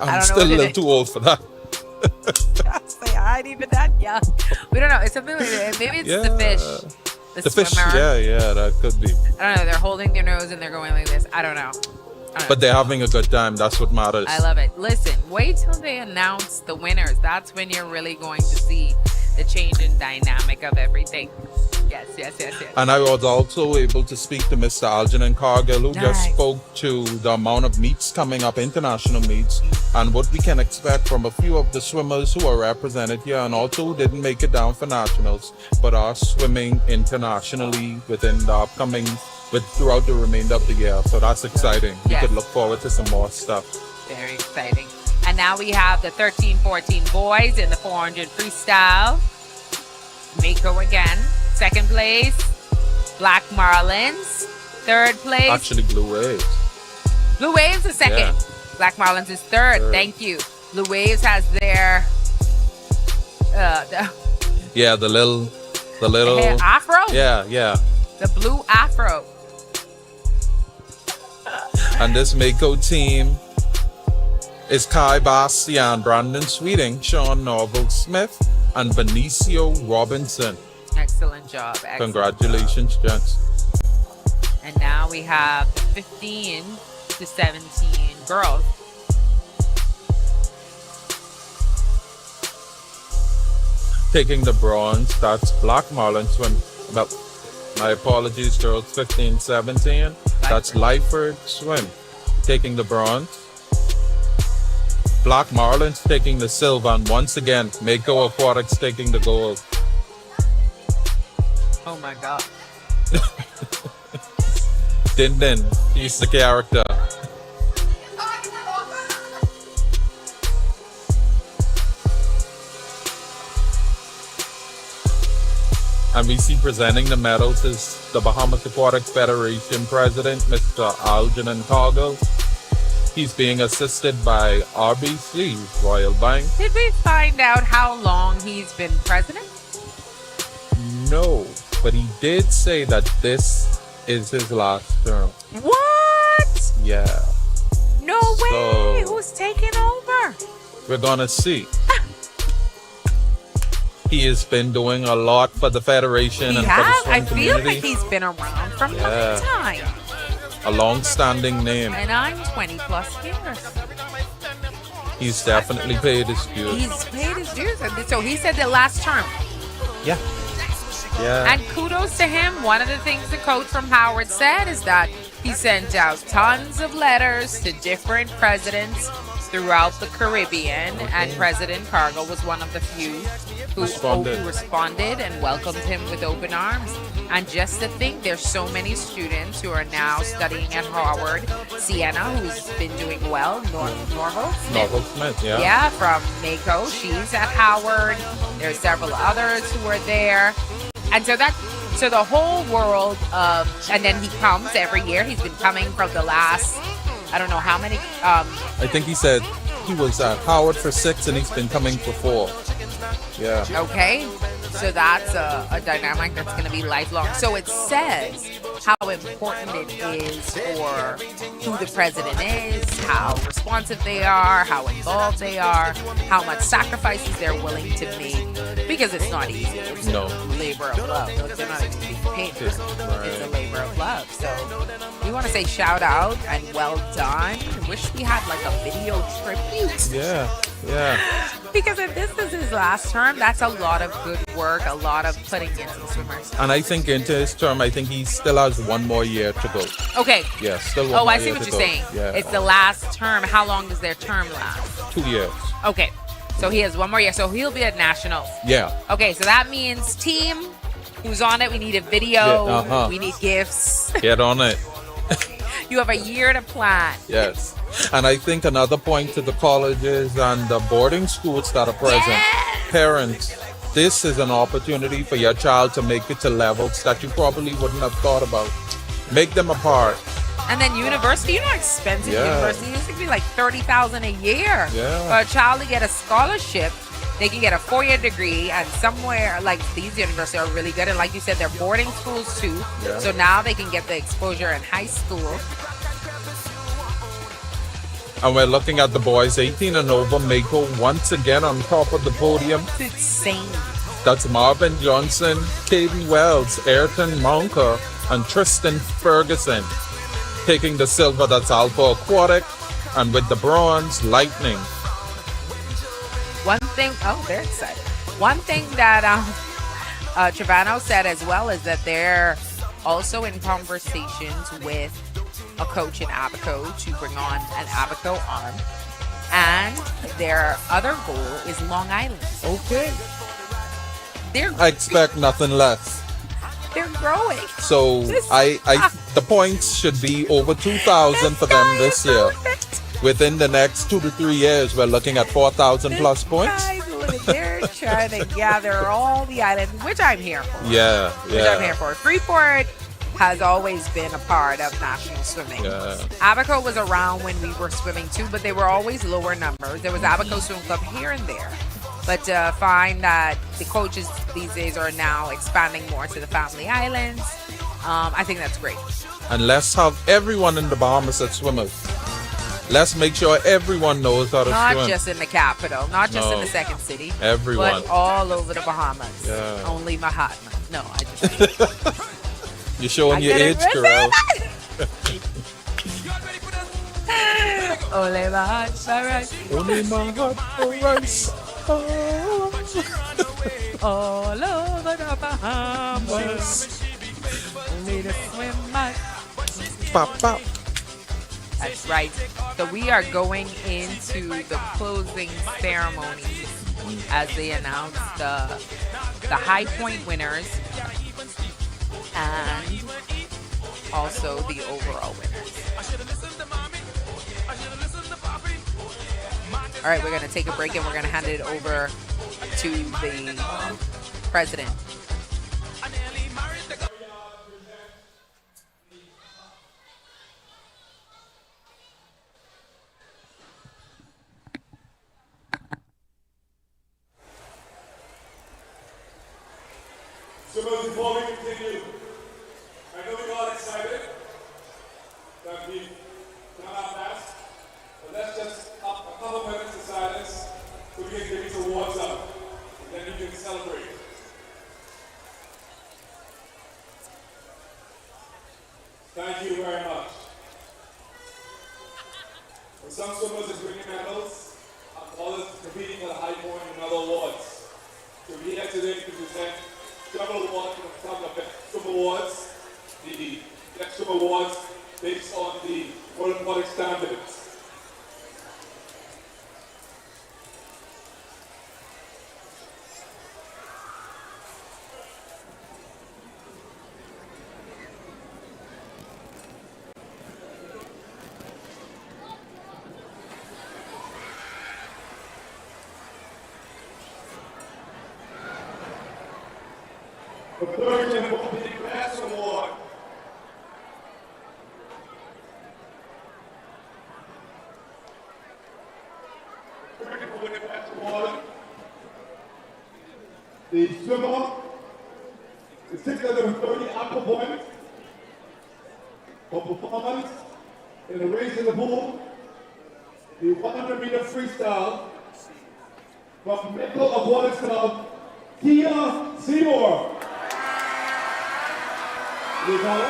I'm still a little too old for that. I ain't even that young. We don't know. It's something like that. Maybe it's the fish. The fish, swimmer. yeah, that could be. I don't know. They're holding their nose and they're going like this. I don't know. But they're having a good time. That's what matters. I love it. Listen, wait till they announce the winners. That's when you're really going to see the change in dynamic of everything. Yes. And I was also able to speak to Mr. Algernon Cargill, who just Nice. spoke to the amount of meets coming up, international meets, and what we can expect from a few of the swimmers who are represented here and also who didn't make it down for nationals, but are swimming internationally within the upcoming, throughout the remainder of the year. So that's exciting. We Yes. could look forward to some more stuff. Very exciting. And now we have the 13-14 boys in the 400 freestyle. Mako again. Second place, Black Marlins. Third place, Actually, Blue Waves. Blue Waves is second. Yeah. Black Marlins is third. Thank you. Blue Waves has their The little hair afro. Yeah. The blue afro. And this Mako team is Kai Bastian, Brandon Sweeting, Sean Norval Smith, and Benicio Robinson. Excellent job. Excellent Congratulations, gents. job. And now we have the 15 to 17 girls. Taking the bronze, that's Black Marlin Swim. Well, my apologies, girls 15, 17. That's Lyford Swim. Taking the bronze. Black Marlins taking the silver. And once again, Mako Aquatics taking the gold. Oh my God. Din, he's the character. And we see presenting the medals is the Bahamas Aquatic Federation President, Mr. Algernon Cargill. He's being assisted by RBC, Royal Bank. Did we find out how long he's been president? No, but he did say that this is his last term. What? Yeah, No way. So- Who's taking over? we're gonna see. He has been doing a lot for the Federation He and for the has. swim I feel community. like he's been around from Yeah. long time. A long-standing name. And I'm 20 plus years. He's definitely paid his dues. He's paid his dues. And so he said the last term. Yeah. And kudos to him. One of the things the coach from Howard said is that he sent out tons of letters to different presidents throughout the Caribbean, and President Cargill was one of the few who responded and welcomed him with open arms. And just to think, there's so many students who are now studying at Howard. Sienna, who's been doing well, Norval Smith. Yeah. Yeah, from Mako. She's at Howard. There's several others who are there. And so that So the whole world of, and then he comes every year. He's been coming from the last, I don't know how many. I think he said he was at Howard for 6 and he's been coming for 4. Yeah. Okay, so that's a dynamic that's going to be lifelong. So it says how important it is for who the president is, how responsive they are, how involved they are, how much sacrifices they're willing to make, because it's not easy. It's No. a labor of love. They're not even being paid for it. It's a labor of love. So we want to say shout out and well done. I wish we had like a video tribute. Yeah. Because if this is his last term, that's a lot of good work, a lot of putting into the swimmers. And I think into his term, I think he still has 1 more year to go. Okay. Yeah, still 1 Oh, more I see year what to you're go. saying. Yeah. It's the last term. How long does their term last? 2 years. Okay. So he has 1 more year. So he'll be at nationals. Yeah. Okay. So that means team who's on it, we need a video. Yeah, uh-huh. We need gifts. Get on it. You have a year to plan. Yes. And I think another point to the colleges and the boarding schools that are present, Yes! parents, this is an opportunity for your child to make it to levels that you probably wouldn't have thought about. Make them a part. And then university, you know how expensive Yeah. university is? It could be like $30,000 a year. Yeah. For a child to get a scholarship, they can get a 4-year degree, and somewhere like these universities are really good. And like you said, they're boarding schools too. Yeah. So now they can get the exposure in high school. And we're looking at the boys 18 and over. Mako once again on top of the podium. It's insane. That's Marvin Johnson, Caden Wells, Ayrton Monker, and Tristan Ferguson. Taking the silver, that's Alpha Aquatic. And with the bronze, Lightning. One thing, oh, they're excited. One thing that Trevano said as well is that they're also in conversations with a coach in Abaco to bring on an Abaco arm. And their other goal is Long Island. Okay. They're I expect nothing less. they're growing. So the points should be over 2,000 for them this year. Within the next 2 to 3 years, we're looking at 4,000 plus points. Guys, look, they're trying to gather all the islands, which I'm here for. Yeah, Which I'm here yeah. for. Freeport has always been a part of national swimming. Yeah. Abaco was around when we were swimming too, but they were always lower numbers. There was Abaco Swim Club here and there. But to find that the coaches these days are now expanding more to the family islands, I think that's great. And let's have everyone in the Bahamas that swimmers. Let's make sure everyone knows how to Not swim. just in the capital, not just in No. the second city, Everyone. but all over the Bahamas. Yeah. Only Mahatma. No, I just You're showing I your couldn't age, Carell. Only Mahatma, right? Only my heart for rice. Oh. All over the Bahamas. Only the swim my. Pop, pop. That's right. So we are going into the closing ceremonies as they announce the high point winners and also the overall winners. All right, we're going to take a break and we're going to hand it over to the president. So before we continue, I know we're all excited that we've done our best, but let's just have a couple minutes of silence so we can give these awards up, and then we can celebrate. Thank you very much. For some swimmers is winning medals, and others competing for the high point and other awards. So we're here today to present several awards from some of the swim awards, the next swim awards based on the World Aquatic Standards. The third gym will be the Best Award. Second for the Best Award. The swimmer, the 630 aqua points for performance in the race in the pool. The 100-meter freestyle from Middle Aquatics Club, Kia Seymour. Please call it.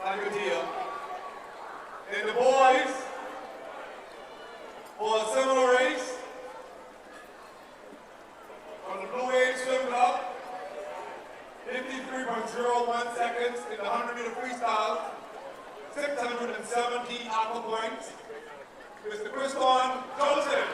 Thank you, Tia. And the boys, for a similar race, from the Blue Age Swim Club, 53.01 seconds in the 100-meter freestyle, 670 aqua points. Mr. Christon Johnson.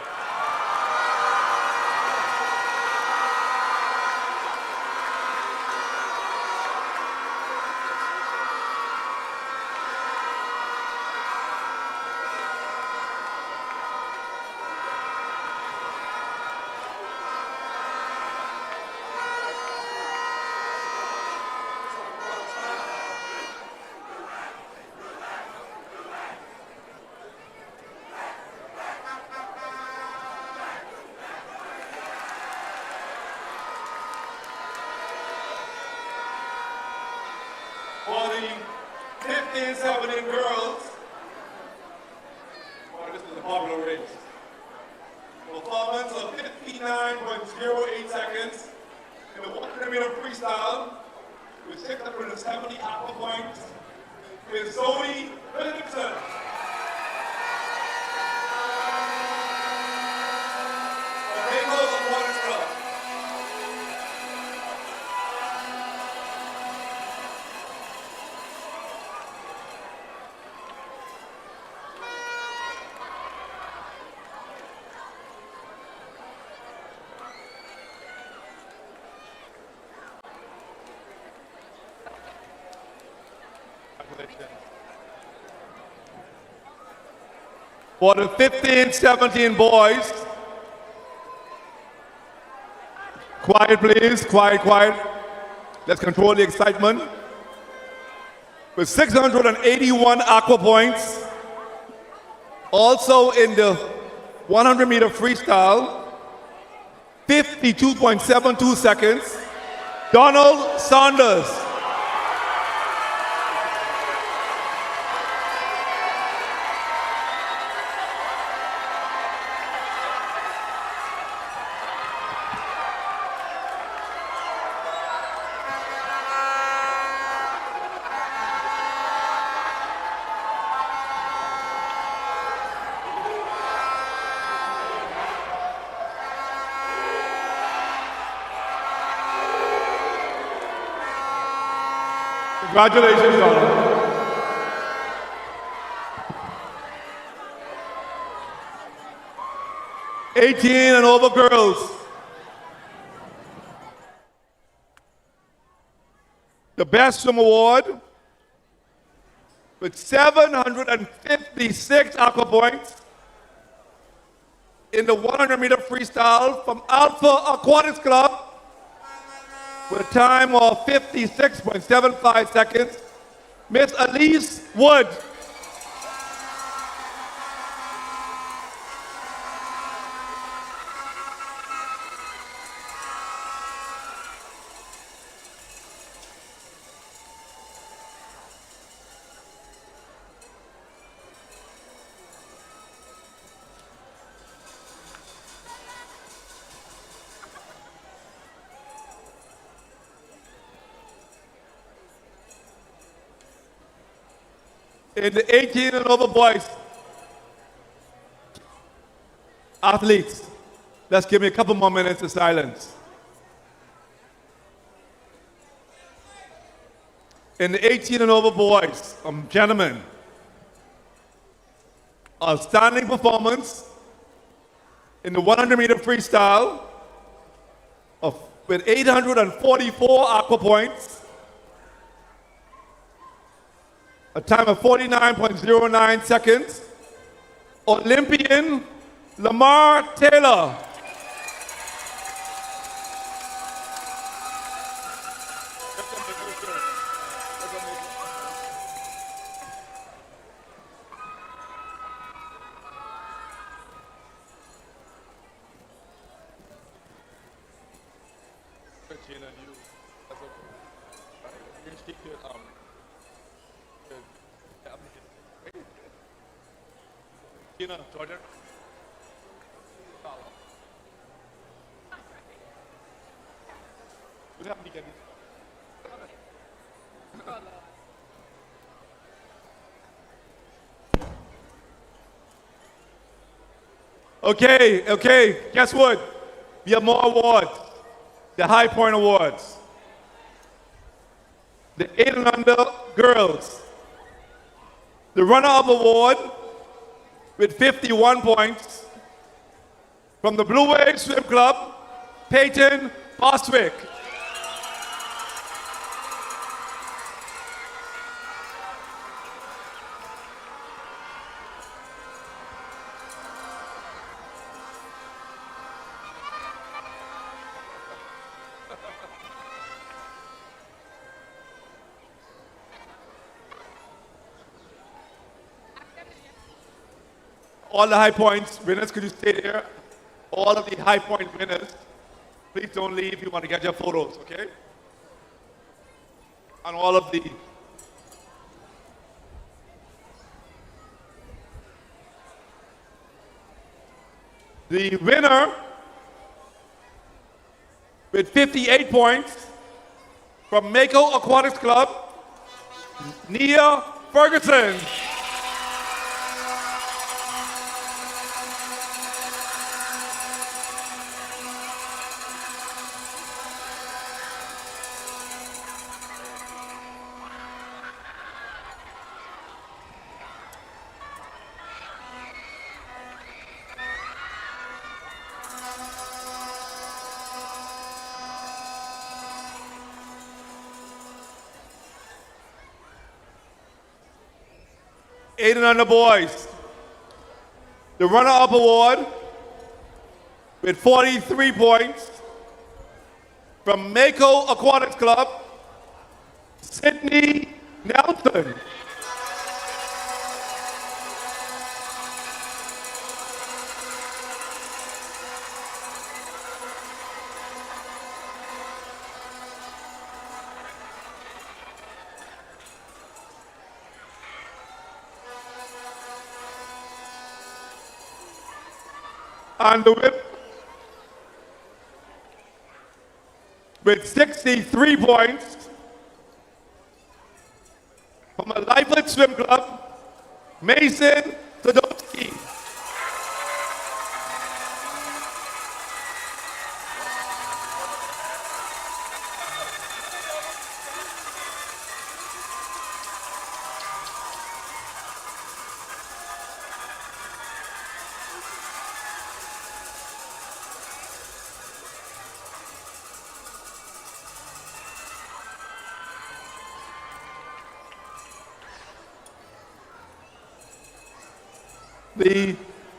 For the 15, 17 girls, well, this is a popular race. Performance of 59.08 seconds in the 100-meter freestyle with 670 aqua points is Zoe Williamson. The Bengals Aquatics Club. For the 15, 17 boys, quiet please, quiet, quiet. Let's control the excitement. With 681 aqua points, also in the 100-meter freestyle, 52.72 seconds, Donald Saunders. Congratulations, Donald. '18 and over girls. The Best Swim Award with 756 aqua points in the 100-meter freestyle from Alpha Aquatics Club with a time of 56.75 seconds, Miss Elise Wood. In the 18 and over boys, athletes, let's give me a couple more minutes of silence. In the 18 and over boys, gentlemen, outstanding performance in the 100-meter freestyle with 844 aqua points, a time of 49.09 seconds, Olympian Lamar Taylor. Jordan. Okay, guess what? We have more awards. The High Point Awards. The 8 and under girls. The runner-up award with 51 points from the Blue Wave Swim Club, Peyton Bostwick. All the high points winners, could you stay there? All of the high point winners, please don't leave. You want to get your photos, okay? And all of the winner with 58 points from Mako Aquatics Club, Nia Ferguson. Eight and under boys. The runner-up award with 43 points from Mako Aquatics Club, Sydney Nelson. And the whip with 63 points from a Lifewood Swim Club, Mason Sadowski. The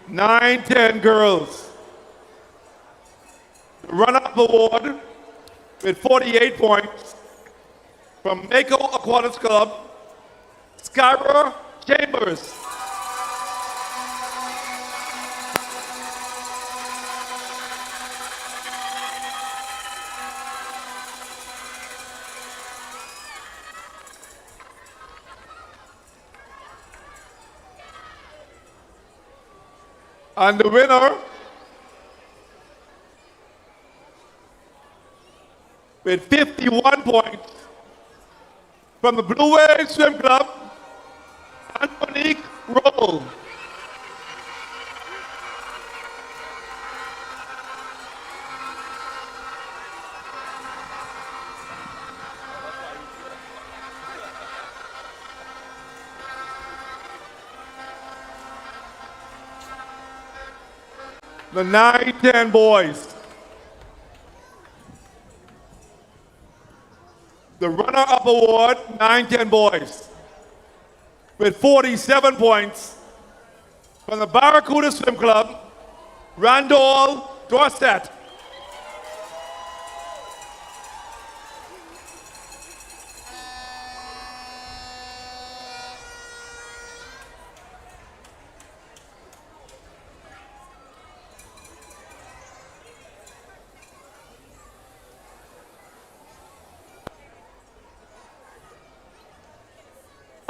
9-10 girls. The run-up award with 48 points from Mako Aquatics Club, Skyra Chambers. And the winner with 51 points from the Blue Wave Swim Club, Antonique Roll. The 9-10 boys. The runner-up award, 9-10 boys, with 47 points from the Barracuda Swim Club, Randall Dorset.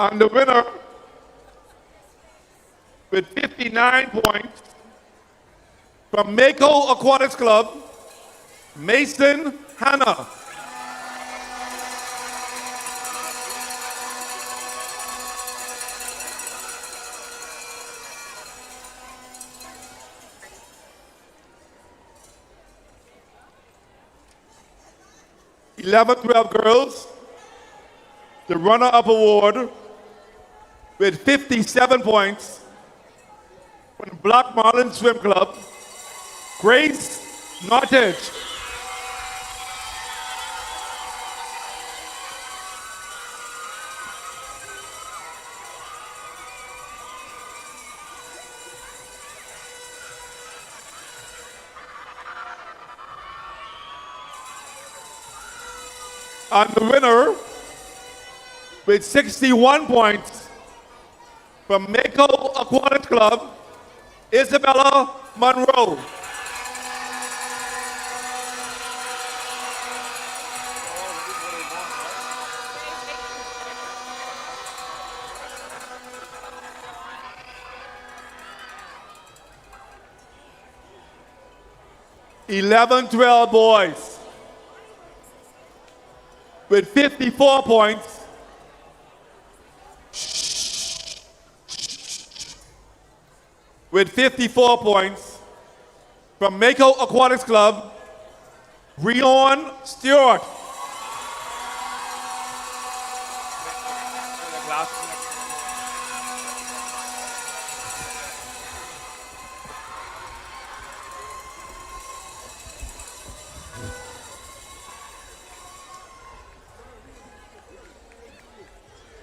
And the winner with 59 points from Mako Aquatics Club, Mason Hanna. (11-12 girls), the runner-up award with 57 points from the Black Marlin Swim Club, Grace Nottage. And the winner with 61 points from Mako Aquatic Club, Isabella Monroe. (11-12 boys) with 54 points from Mako Aquatics Club, Breon Stewart.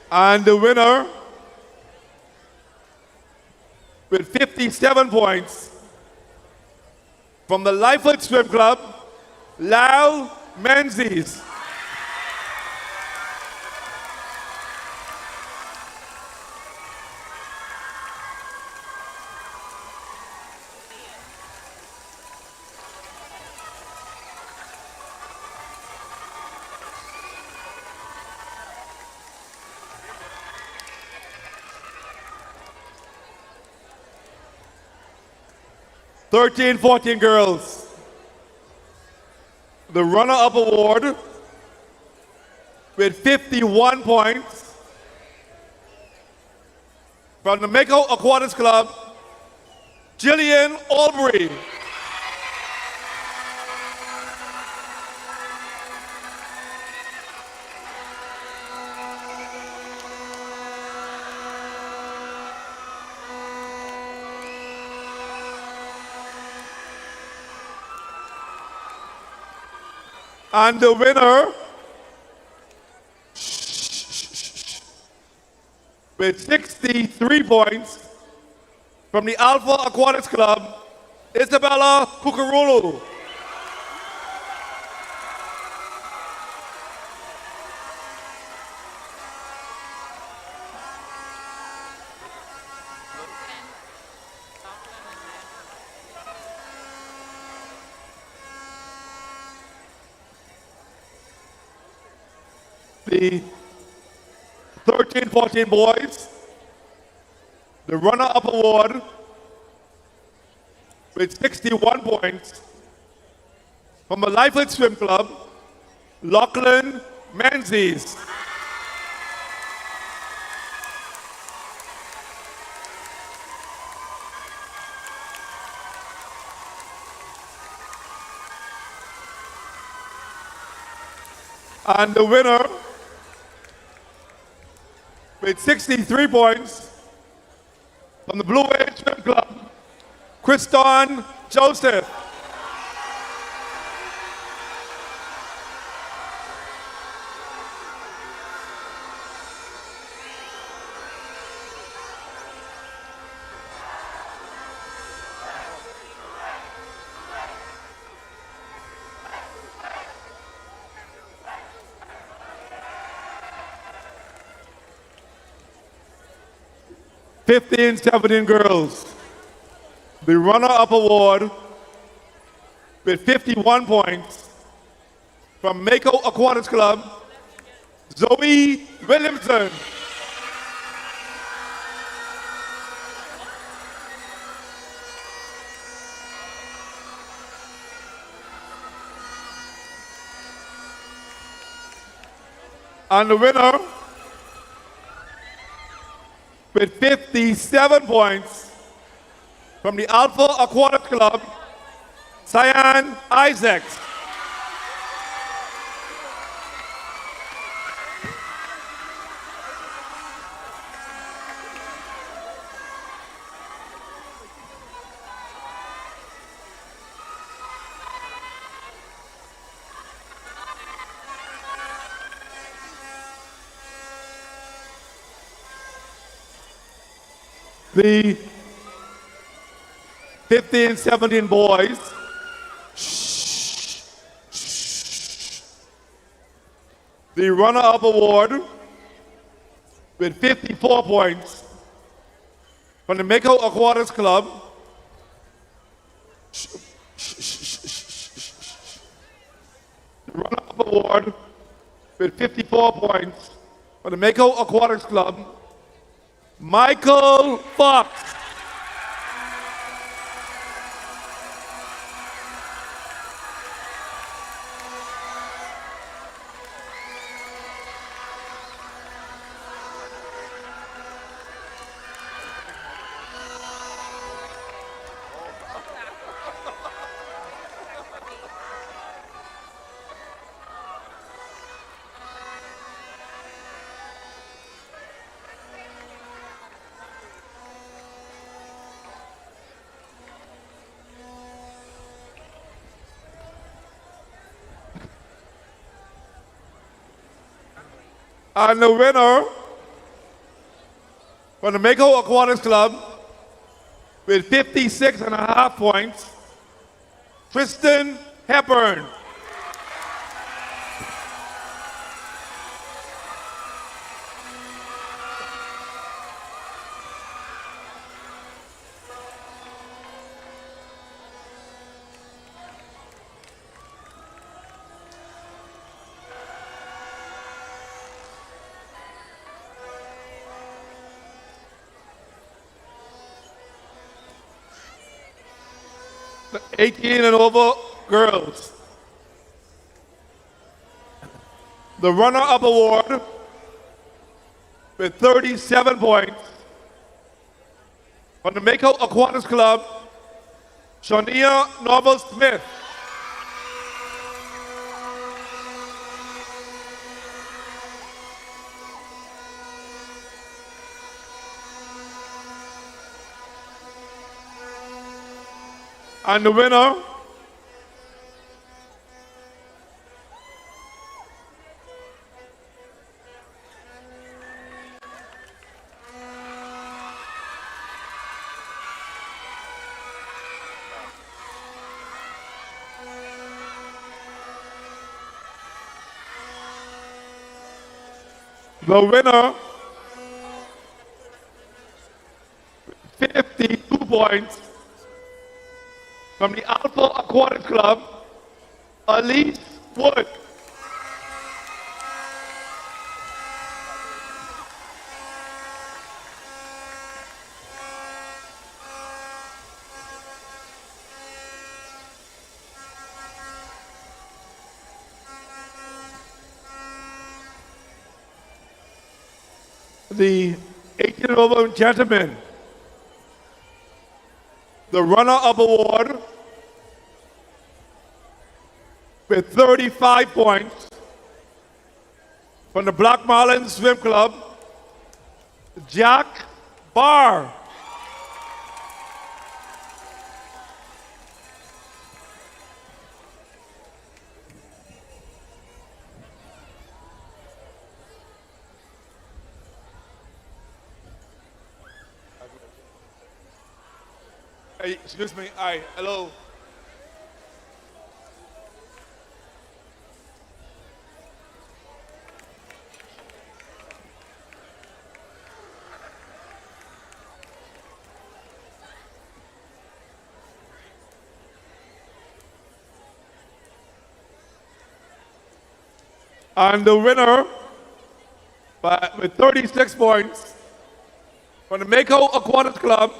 And the winner with 57 points from the Lifewood Swim Club, Lau Menzies. (13-14 girls), the runner-up award with 51 points from the Mako Aquatics Club, Jillian Albury. And the winner with 63 points from the Alpha Aquatics Club, Isabella Kukurulu. The 13-14 boys, the runner-up award with 61 points from the Lifewood Swim Club, Lachlan Menzies. And the winner with 63 points from the Blue Wave Swim Club, Kriston Joseph. '15, '17 girls. The runner-up award with 51 points from Mako Aquatics Club, Zoe Williamson. And the winner with 57 points from the Alpha Aquatics Club, Cyan Isaacs. The 15, 17 boys. The runner-up award with 54 points from the Mako Aquatics Club. The runner-up award with 54 points from the Mako Aquatics Club, Michael Fox. And the winner from the Mako Aquatics Club with 56.5 points, Tristan Hepburn. The 18 and over girls. The runner-up award with 37 points from the Mako Aquatics Club, Shania Noble Smith. And the winner the winner, 52 points from the Alpha Aquatics Club, Elise Wood. The 18 and over gentlemen, the runner-up award with 35 points From the Black Marlin Swim Club, Jack Barr. Hey, excuse me. Hi, hello. And the winner with 36 points from the Mako Aquatics Club,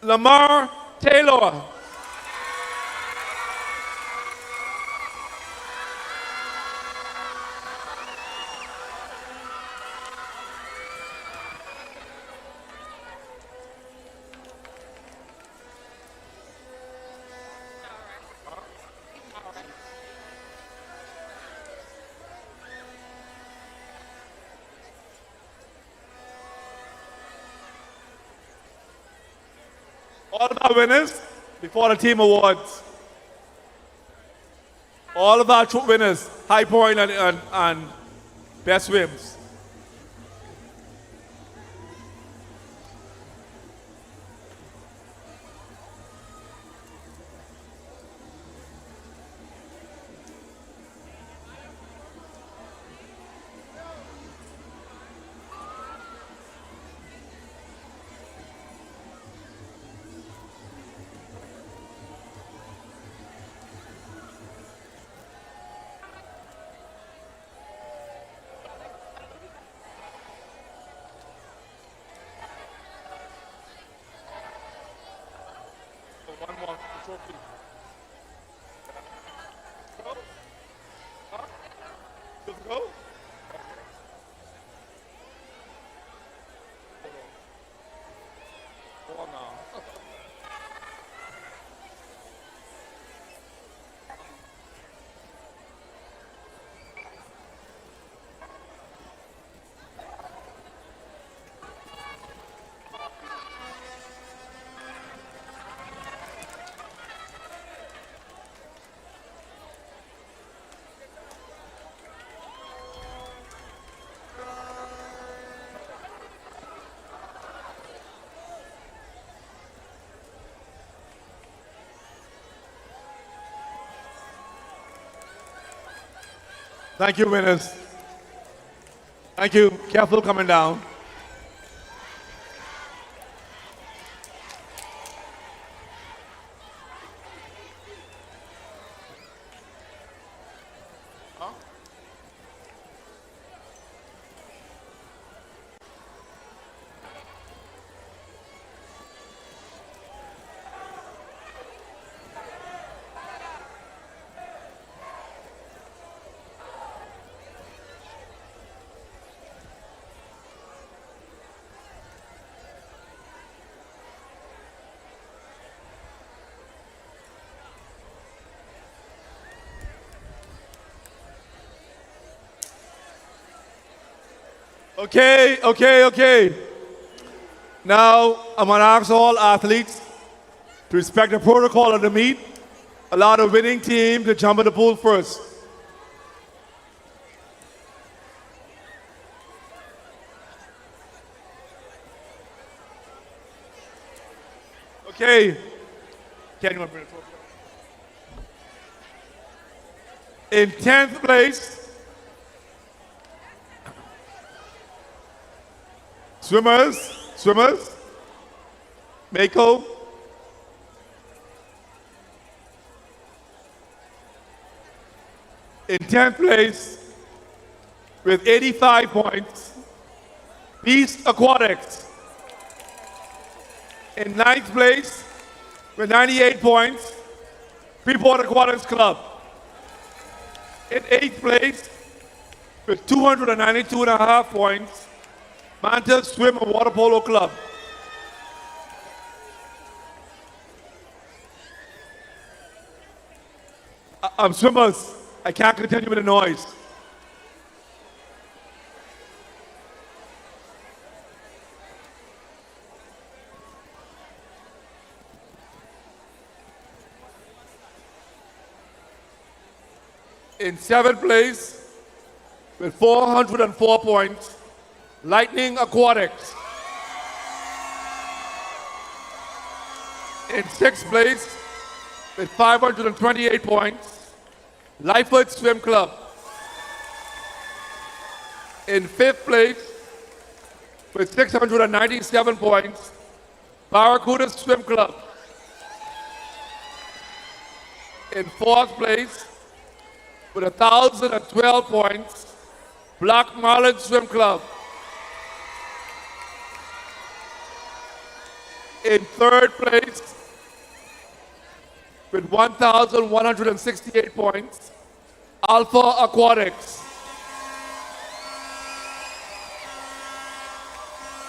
Lamar Taylor. All of our winners before the team awards. All of our winners, high point and best swims. One more trophy. Go? Huh? Just go? Hold on now. Thank you, winners. Thank you. Careful coming down. Okay. Now, I'm going to ask all athletes to respect the protocol of the meet. Allow the winning team to jump in the pool first. Okay. Ken, you want to bring the trophy up? In 10th place, swimmers, Mako. In 10th place, with 85 points, Beast Aquatics. In 9th place, with 98 points, Freeport Aquatics Club. In 8th place, with 292.5 points, Manta Swim and Water Polo Club. I'm swimmers. I can't continue with the noise. In 7th place, with 404 points, Lightning Aquatics. In 6th place, with 528 points, Lyford Swim Club. In 5th place, with 697 points, Barracuda Swim Club. In 4th place, with 1,012 points, Black Marlin Swim Club. In 3rd place, with 1,168 points, Alpha Aquatics.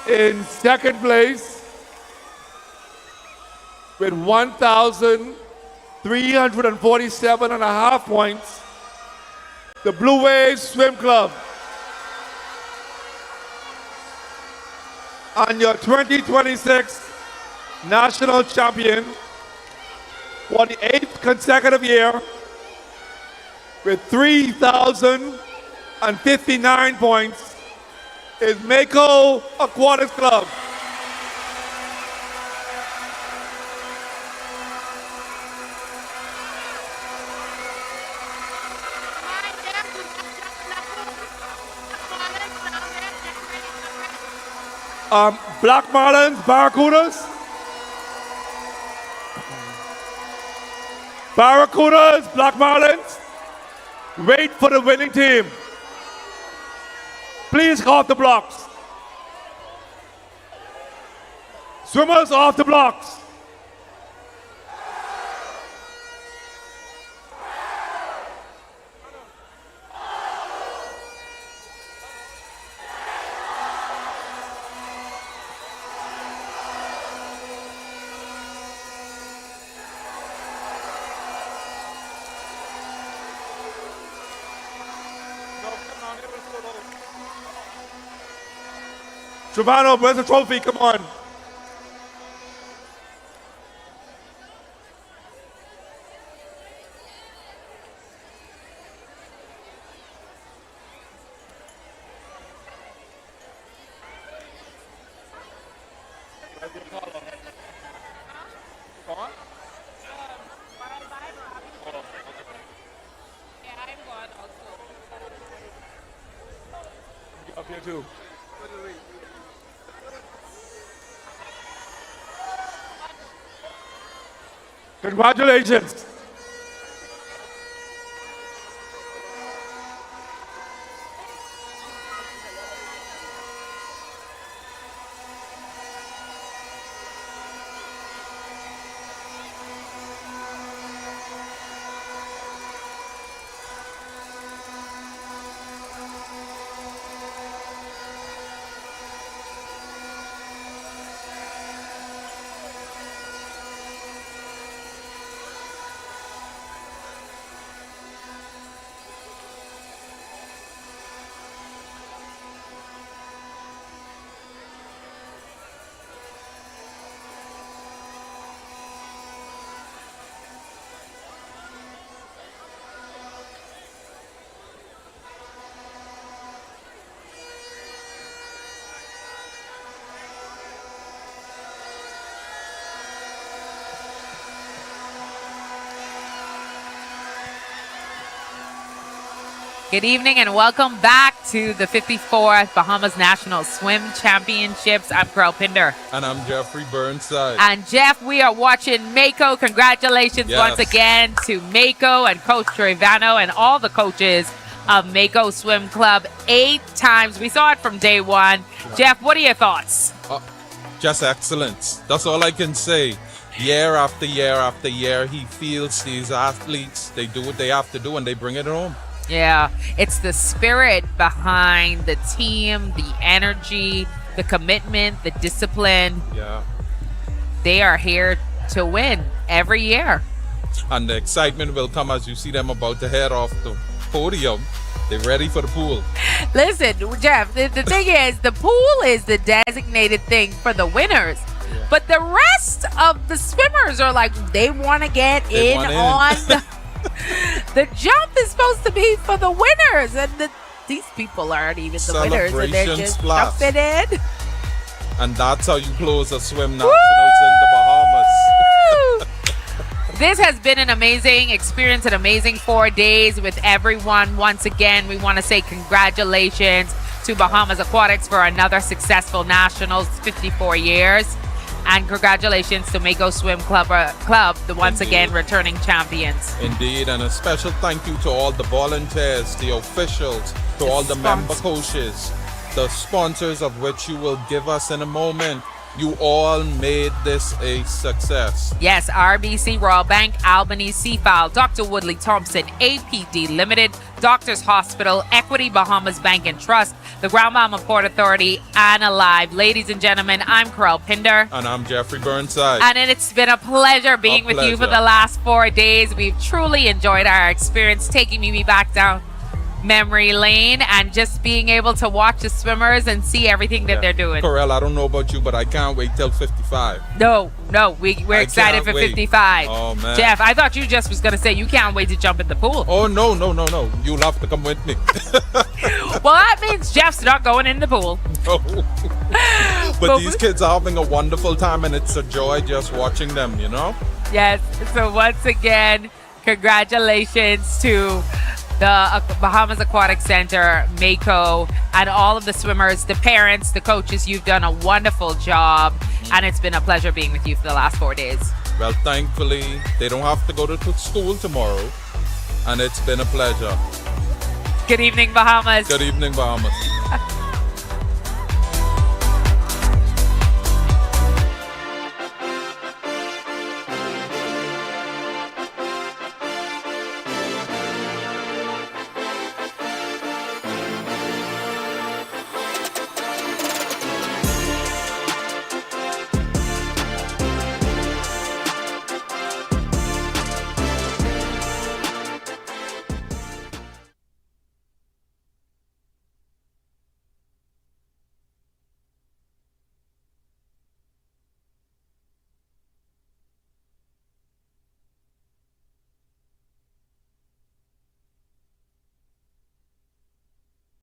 In 2nd place, with 1,347.5 points, the Blue Waves Swim Club. And your 2026 national champion for the 8th consecutive year with 3,059 points is Mako Aquatics Club. Black Marlins, Barracudas. Barracudas, Black Marlins. Wait for the winning team. Please go off the blocks. Swimmers off the blocks. Giovanni, where's the trophy? Come on. Up here too. Congratulations. Good evening and welcome back to the 54th Bahamas National Swim Championships. I'm Carl Pinder. And I'm Jeffrey Burnside. And Jeff, we are watching Mako. Congratulations once again to Mako and Coach Trevano and all the coaches of Mako Swim Club 8 times. We saw it from day one. Jeff, what are your thoughts? Just excellence. That's all I can say. Year after year after year, he feels these athletes, they do what they have to do and they bring it home. Yeah, it's the spirit behind the team, the energy, the commitment, the discipline. Yeah. They are here to win every year. And the excitement will come as you see them about to head off the podium. They're ready for the pool. Listen, Jeff, the thing is, the pool is the designated thing for the winners. But the rest of the swimmers are like, they want to get in on The jump is supposed to be for the winners, and these people aren't even the winners, and they're Celebration just splash. jumping in. And that's how you close a swim nationals in the Bahamas. Woo! This has been an amazing experience, an amazing 4 days with everyone. Once again, we want to say congratulations to Bahamas Aquatics for another successful nationals, 54 years. And congratulations to Mako Swim Club, the once again returning champions. Indeed, and a special thank you to all the volunteers, the officials, to all the member coaches, the sponsors of which you will give us in a moment. You all made this a success. Yes, RBC Royal Bank, Albany Seafile, Dr. Woodley Thompson, APD Limited, Doctors Hospital, Equity Bahamas Bank and Trust, the Grand Bahama Port Authority, and Alive. Ladies and gentlemen, I'm Carol Pinder. And I'm Jeffrey Burnside. And it's been a pleasure being with you for the last 4 days. We've truly enjoyed our experience, taking me back down memory lane and just being able to watch the swimmers and see everything that they're doing. Corel, I don't know about you, but I can't wait till 55. No, we're excited for 55. Oh, man. Jeff, I thought you just was going to say you can't wait to jump in the pool. Oh, no. You'll have to come with me. Well, that means Jeff's not going in the pool. No. But these kids are having a wonderful time, and it's a joy just watching them, you know? Yes. So once again, congratulations to the Bahamas Aquatic Center, Mako, and all of the swimmers, the parents, the coaches. You've done a wonderful job, and it's been a pleasure being with you for the last 4 days. Well, thankfully, they don't have to go to school tomorrow, and it's been a pleasure. Good evening, Bahamas. Good evening, Bahamas.